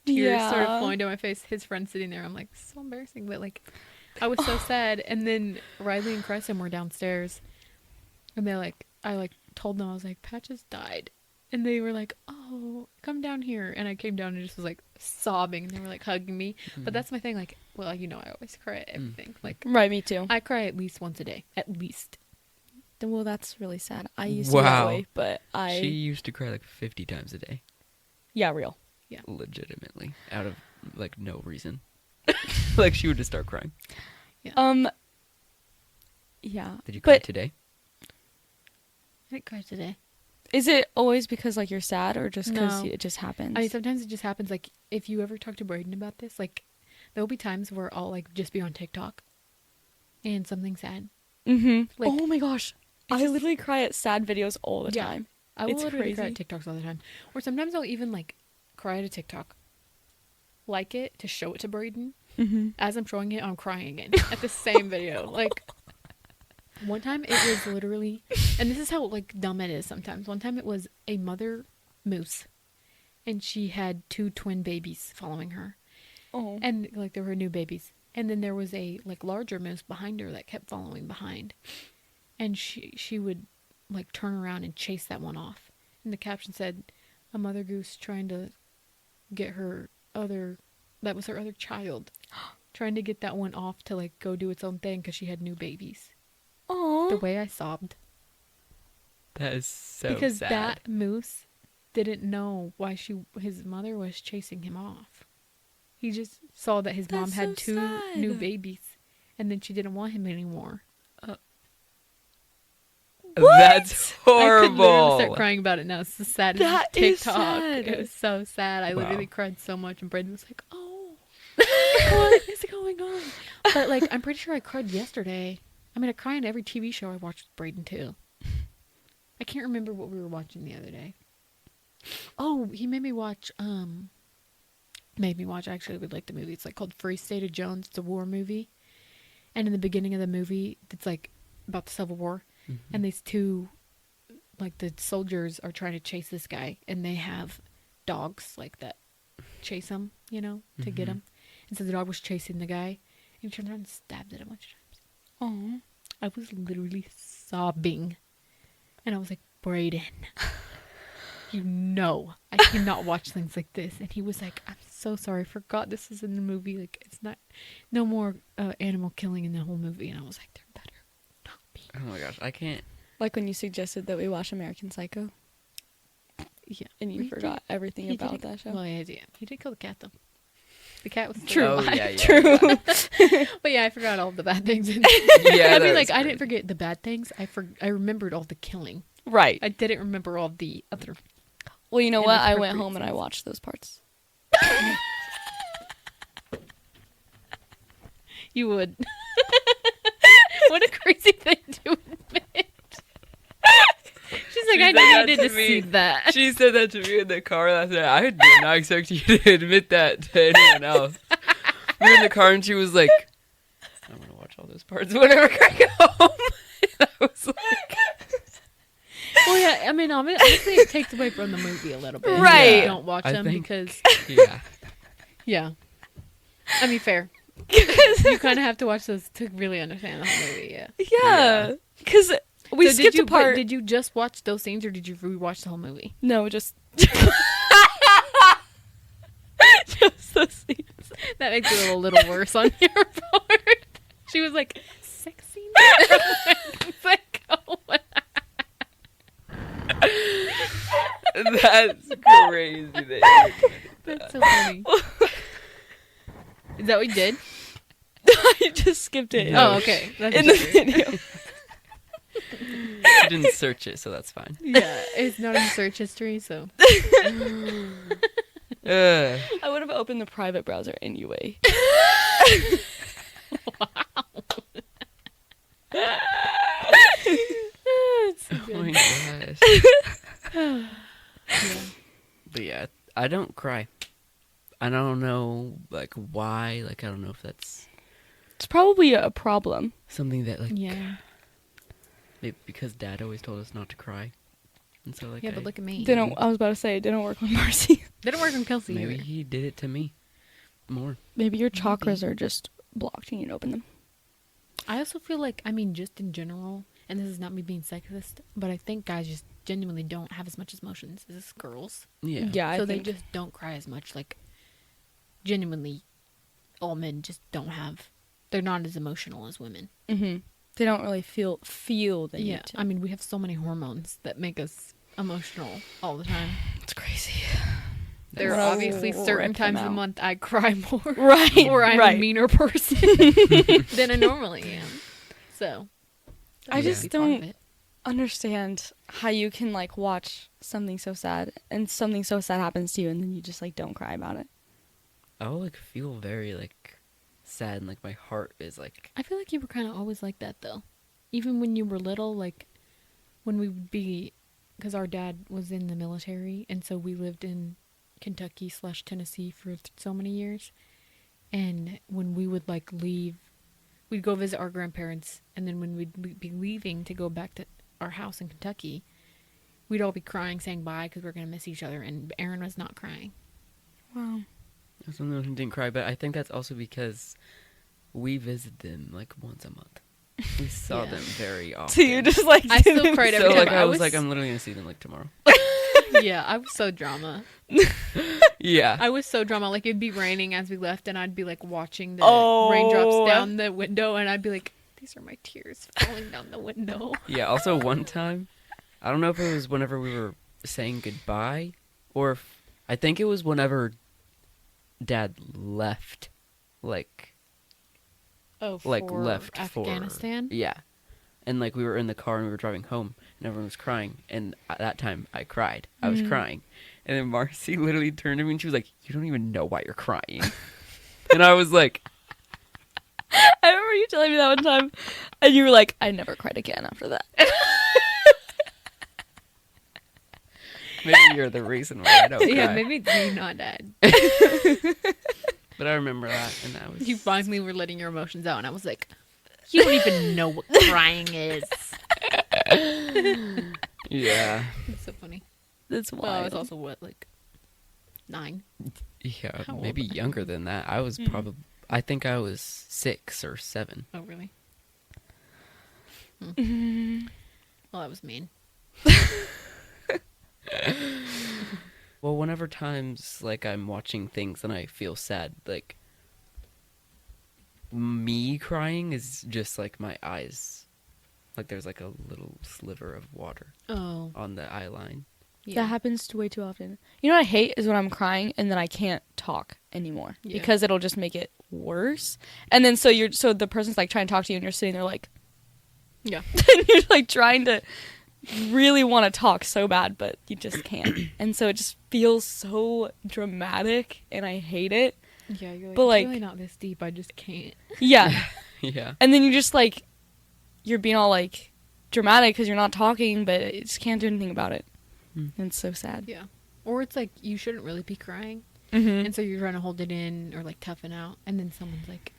tears started flowing down my face. His friend sitting there. I'm like, so embarrassing. But like, I was so sad. And then Riley and Crescent were downstairs. And I told them, I was like, Patches died. And they were like, oh, come down here. And I came down and just was like sobbing. And they were like hugging me. But that's my thing. Like, well, you know, I always cry at everything. Like, Right, me too. I cry at least once a day. At least. Well, that's really sad. I used to be that Wow. way, but she used to cry like 50 times a day. yeah, real. Legitimately. Out of like no reason. Like she would just start crying. Yeah. Did you cry But today? I didn't cry today. is it always because like you're sad or just because No. it just happens? I mean, sometimes it just happens. Like, if you ever talk to Braden about this, like, there'll be times where I'll like just be on TikTok and something sad. Mm-hmm. Like, oh my gosh. I just- literally cry at sad videos all the Yeah. time. I will It's literally cry crazy. at TikToks all the time. Or sometimes I'll even like cry at a TikTok, like it to show it to Braden. Mm-hmm. As I'm showing it, I'm crying again at the same video. Like, one time it was literally, and this is how like dumb it is sometimes. One time it was a mother moose, and she had 2 twin babies following her, Oh. and like they were new babies. And then there was a like larger moose behind her that kept following behind, and she would like turn around and chase that one off. And the caption said, "A mother goose trying to get her other." That was her other child, trying to get that one off to like go do its own thing because she had new babies. Aw. The way I sobbed That is so because sad. that moose didn't know why his mother was chasing him off. He just saw that his mom That's had so 2 new sad. babies, and then she didn't want him anymore. That's I could literally horrible. start crying about it now. It's the saddest That is TikTok. sad. It was so sad. I Wow. literally cried so much, and Braden was like, "Oh, what is going on?" But like, I'm pretty sure I cried yesterday. I mean, I cry in every TV show I watch with Braden too. I can't remember what we were watching the other day. Oh, he made me watch. I actually would like the movie. It's like called Free State of Jones. It's a war movie, and in the beginning of the movie, it's like about the Civil War. And these 2, like, the soldiers are trying to chase this guy, and they have dogs, like, that chase him, you know, to get him. And so the dog was chasing the guy, and he turned around and stabbed it a bunch of times. Aw. I was literally sobbing. And I was like, Braden, you know, I cannot watch things like this. And he was like, I'm so sorry, I forgot this is in the movie. Like, it's not, no more animal killing in the whole movie. And I was like, there better not be. Oh my gosh, I can't. Like when you suggested that we watch American Psycho Yeah. and you We forgot did- everything he about did- that show. Well, yeah, he did kill the cat, though. The cat was still True. Oh alive. yeah, yeah. True. But yeah, I forgot all the bad things. Yeah, I that mean, was like, I crazy. didn't forget the bad things. I remembered all the killing. Right. I didn't remember all the other. Well, you know what? I went inappropriate home and I scenes. watched those parts. You would. What a crazy thing to admit. She's like, She I said that needed to to me. see that. She said that to me in the car last night. I did not expect you to admit that to anyone else. We were in the car and she was like, I'm going to watch all those parts whenever I get home. And I was like, Well, yeah, I mean, honestly, it takes away from the movie a little bit. Right. You don't watch I them think- because, yeah. yeah. I mean, fair. You kind of have to watch those to really understand the whole movie, yeah. Yeah. Because we So skipped a but part. did you just watch those scenes or did you rewatch the whole movie? No, just. Just the scenes. That makes it a little worse on your part. She was like, sexy? It's like, oh, what? That's crazy. That's so funny. Is that what you did? I just skipped it. No. Oh, okay. That's In the weird. video. You didn't search it, so that's fine. Yeah, it's not in search history, so. Uh, I would have opened the private browser anyway. It's so oh good. my gosh. Yeah. But yeah, I don't cry. I don't know, like, why. Like, I don't know if that's It's probably a problem. something that, like, Yeah. maybe because Dad always told us not to cry. And so, like, Yeah, but look at me. I was about to say, it didn't work on Marcie. Didn't work on Kelsey maybe either. he did it to me more. Maybe your chakras are just blocked and you can open them. I also feel like, I mean, just in general, and this is not me being sexist, but I think guys just genuinely don't have as much emotions as girls. Yeah. Yeah, So they just don't cry as much. Like, genuinely, all men just don't have, they're not as emotional as women. Mm-hmm. They don't really feel the Yeah. need to. I mean, we have so many hormones that make us emotional all the time. It's crazy. There are Well, obviously certain rip them times of the out. month I cry more. Right. Or I'm right. a meaner person than I normally am. So. I that just might be part of don't it. understand how you can like watch something so sad and something so sad happens to you and then you just like don't cry about it. I'll, like, feel very, like, sad and, like, my heart is, like... I feel like you were kind of always like that, though. Even when you were little, like, when we would be... Because our dad was in the military, and so we lived in Kentucky/Tennessee for so many years. And when we would, like, leave... We'd go visit our grandparents, and then when we'd be leaving to go back to our house in Kentucky, we'd all be crying, saying bye, because we were going to miss each other, and Aaron was not crying. Wow. Someone who didn't cry, but I think that's also because we visit them, like, once a month. We saw Yeah. them very often. So you just like I still didn't- cried every So, time. like, I was like, I'm literally gonna see them, like, tomorrow. Yeah, I was so drama. Yeah. I was so drama. Like, it'd be raining as we left, and I'd be, like, watching the Oh. raindrops down the window, and I'd be like, these are my tears falling down the window. Yeah, also one time, I don't know if it was whenever we were saying goodbye, or if, I think it was whenever Dad left, like Oh, left Afghanistan? for... Yeah. And, like, we were in the car and we were driving home, and everyone was crying, and at that time, I cried. I was crying. And then Marcie literally turned to me and she was like, you don't even know why you're crying. And I was like... I remember you telling me that one time and you were like, I never cried again after that. Maybe you're the reason why I don't cry. Yeah, maybe it's me, not Dad. But I remember that, and that was... You finally were letting your emotions out, and I was like, you don't even know what crying is. Yeah. It's so funny. That's Well, I wild. was also, what, like, 9? Yeah, How old maybe am I? younger than that. I was probably... I think I was 6 or 7. Oh, really? Mm. Well, that was mean. Well, whenever times, like, I'm watching things and I feel sad, like, me crying is just, like, my eyes. Like, there's, like, a little sliver of water Oh, on the eye line. yeah. That happens way too often. You know what I hate is when I'm crying and then I can't talk anymore Yeah. because it'll just make it worse. And then so the person's like trying to talk to you and you're sitting there like, Yeah. and you're like trying to really want to talk so bad, but you just can't. And so it just feels so dramatic and I hate it. Yeah, you're like, But, it's like- really not this deep. I just can't. Yeah. Yeah. And then you just like, you're being all like dramatic because you're not talking, but you just can't do anything about it. Hmm. And it's so sad. Yeah. Or it's like you shouldn't really be crying. Mm-hmm. And so you're trying to hold it in or like toughen out. And then someone's like,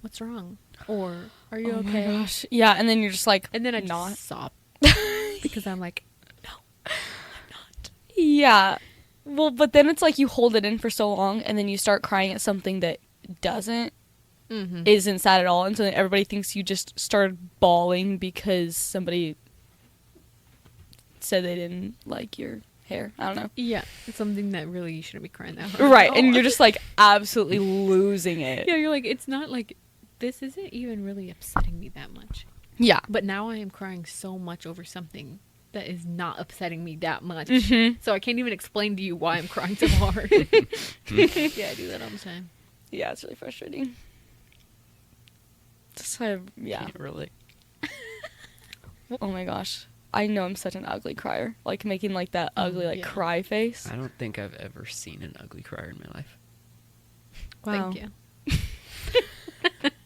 what's wrong? Or are you Oh okay? my gosh. Yeah, and then you're just like, And then I not. just sob. Because I'm like, Yeah. Well, but then it's like you hold it in for so long and then you start crying at something that isn't sad at all. And so then everybody thinks you just started bawling because somebody said they didn't like your hair. I don't know. Yeah, it's something that really you shouldn't be crying that hard. Right, about. and you're just like absolutely losing it. Yeah, you're like, it's not like, this isn't even really upsetting me that much. Yeah. But now I am crying so much over something that is not upsetting me that much. Mm-hmm. So I can't even explain to you why I'm crying so hard. Yeah, I do that all the time. Yeah, it's really frustrating. Just kind of, yeah. Can't relate. Oh my gosh. I know I'm such an ugly crier. Like making like that ugly like yeah. cry face. I don't think I've ever seen an ugly crier in my life. Wow. Thank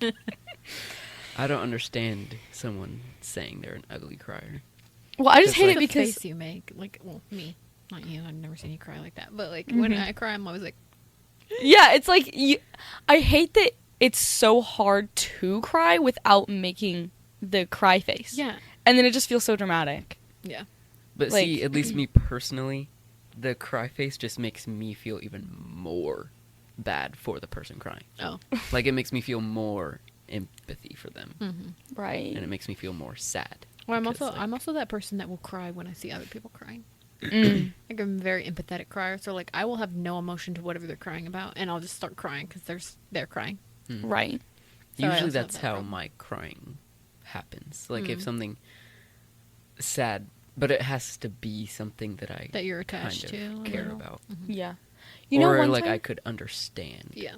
you. I don't understand someone saying they're an ugly crier. Well, I just Just hate like it The because face you make, like, well, me, not you. I've never seen you cry like that. But like when I cry, I'm always like, yeah, it's like I hate that it's so hard to cry without making the cry face. yeah, And then it just feels so dramatic. yeah. But Like- see, at least me personally, the cry face just makes me feel even more bad for the person crying. Oh, Like, it makes me feel more empathy for them. mm-hmm. Right. And it makes me feel more sad. Well, because, like, I'm also that person that will cry when I see other people crying. Mm. Like I'm a very empathetic crier, so like I will have no emotion to whatever they're crying about, and I'll just start crying because they're crying. Right. So I Usually also have that's that how problem. my crying happens. Like, if Mm. something sad, but it has to be something that I That you're attached kind of to, a care little. about. Yeah. You know, or one like time, I could understand. Yeah.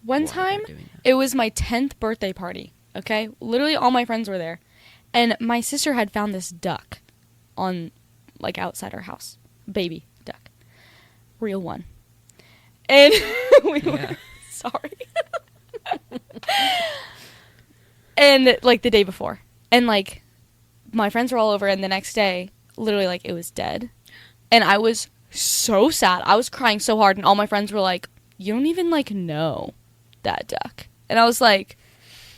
one why they're time doing that. it was my 10th birthday party. Okay, literally all my friends were there, and my sister had found this duck on like outside our house, baby duck, real one, and we were Yeah. sorry, and like the day before, and like my friends were all over, and the next day, literally like it was dead, and I was so sad. I was crying so hard, and all my friends were like, "You don't even like know that duck," and I was like,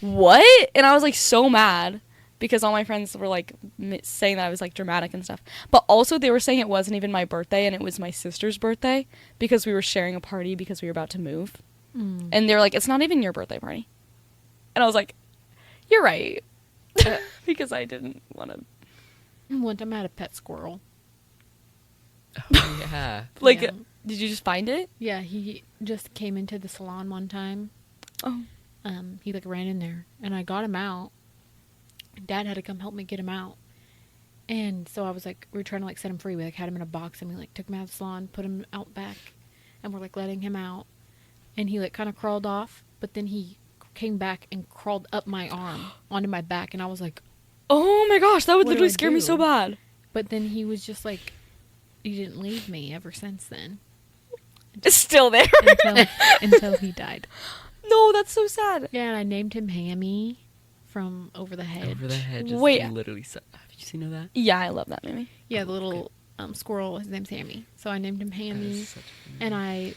"What?" And I was like so mad because all my friends were like saying that I was like dramatic and stuff, but also they were saying it wasn't even my birthday and it was my sister's birthday because we were sharing a party because we were about to move, Mm. and they were like, "It's not even your birthday party," and I was like, "You're right," because I didn't want to. One time I had a pet squirrel. Oh, yeah. Like, Yeah. did you just find it? Yeah, he just came into the salon one time. Oh. He like ran in there, and I got him out. Dad had to come help me get him out, and so I was like, we were trying to like set him free. We like had him in a box, and we like took him out of the salon, put him out back, and we're like letting him out, and he like kind of crawled off, but then he came back and crawled up my arm onto my back, and I was like, Oh my gosh, that would What do literally I scare me so do? bad. but then he was just like, he didn't leave me ever since then It's still there. until he died. No, that's so sad. Yeah, and I named him Hammy from Over the Hedge. Over the hedge is Wait. literally... Have you seen that? Yeah, I love that movie. Yeah, the little squirrel. His name's Hammy. So I named him That Hammy, is such a- and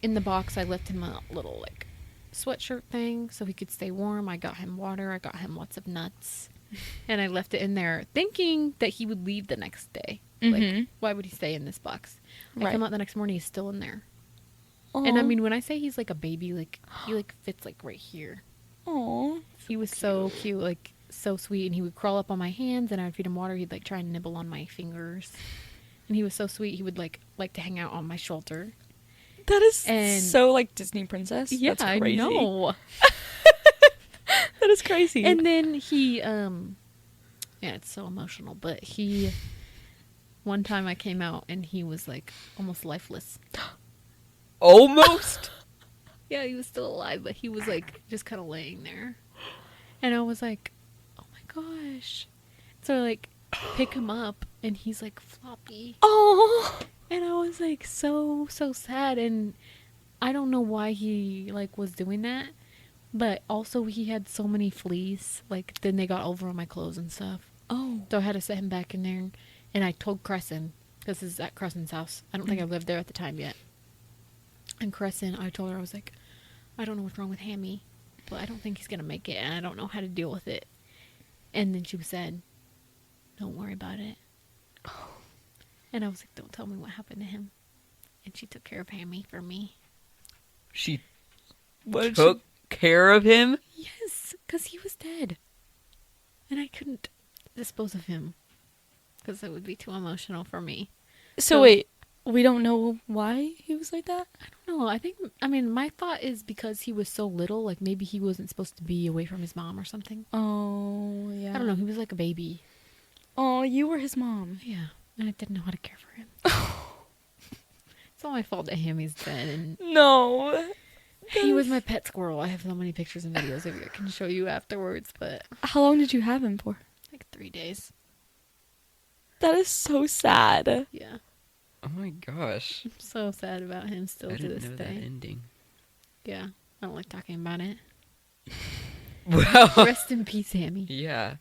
in the box, I left him a little like sweatshirt thing so he could stay warm. I got him water. I got him lots of nuts, and I left it in there, thinking that he would leave the next day. Like, Mhm. why would he stay in this box? I Right. come out the next morning, he's still in there. And I Aw. mean, when I say he's like a baby, like he like fits like right here. Aw. He was so cute, like so sweet, and he would crawl up on my hands, and I would feed him water. He'd like try and nibble on my fingers, and he was so sweet. He would like to hang out on my shoulder. That is And- so like Disney princess. Yeah, That's I crazy. know. That is crazy. And then he, yeah, it's so emotional. But one time I came out and he was like almost lifeless. Almost? Yeah, he was still alive, but he was like just kind of laying there. And I was like, oh my gosh. So I like pick him up and he's like floppy. oh, And I was like so sad, and I don't know why he like was doing that, but also he had so many fleas, like then they got over on my clothes and stuff. oh, So I had to set him back in there, and I told Crescent, because this is at Crescent's house. I don't think I lived there at the time yet. And Crescent, I told her, I was like, I don't know what's wrong with Hammy, but I don't think he's gonna make it, and I don't know how to deal with it. And then she said, don't worry about it. And I was like, don't tell me what happened to him. And she took care of Hammy for me. She what did took care of him? Yes, because he was dead. And I couldn't dispose of him. Because it would be too emotional for me. So wait, we don't know why he was like that? No, my thought is because he was so little, like maybe he wasn't supposed to be away from his mom or something. Oh, yeah. I don't know. He was like a baby. Oh, you were his mom. Yeah, and I didn't know how to care for him. It's all my fault that Hammy's dead, and No. he was my pet squirrel. I have so many pictures and videos of it. I can show you afterwards, but How long did you have him for? like 3 days. That is so sad. Yeah, Oh my gosh. I'm so sad about him still I to didn't this know day. that ending. Yeah, I don't like talking about it. Well, Rest in peace, Hammy. yeah.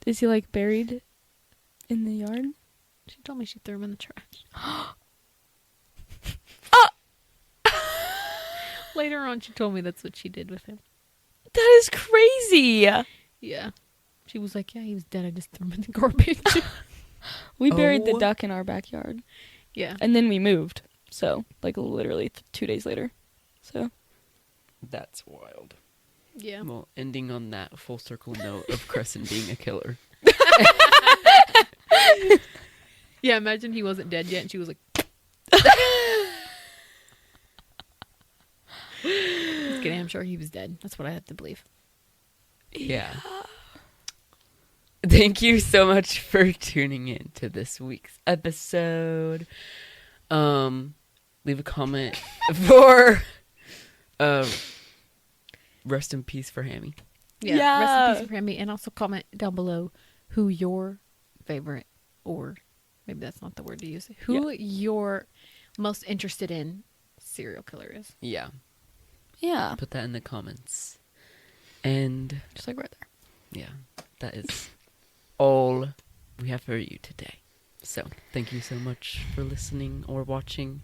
Is he like buried in the yard? She told me she threw him in the trash. Later on, she told me that's what she did with him. That is crazy. Yeah. She was like, yeah, he was dead. I just threw him in the garbage. We buried the Oh. duck in our backyard. Yeah. And then we moved. So, like, literally 2 days later. So, That's wild. Yeah. Well, ending on that full circle note of Crescent being a killer. Yeah, imagine he wasn't dead yet and she was like... Just kidding, I'm sure he was dead. That's what I have to believe. Yeah. Thank you so much for tuning in to this week's episode. Leave a comment for rest in peace for Hammy. Yeah. Rest in peace for Hammy. And also comment down below who your favorite, or maybe that's not the word to use, who your most interested in serial killer is. Yeah. yeah. Put that in the comments. And Just like right there. yeah, that is all we have for you today. So, thank you so much for listening or watching.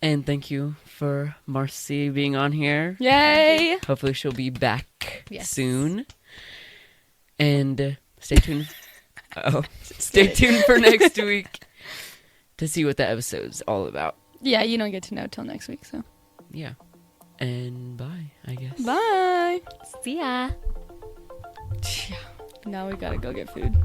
And thank you for Marcie being on here. Yay! Hopefully she'll be back Yes. soon. And stay tuned. Stay tuned for next week to see what the episode's all about. Yeah, you don't get to know till next week, so. Yeah. And bye, I guess. Bye! See ya. Now we gotta go get food.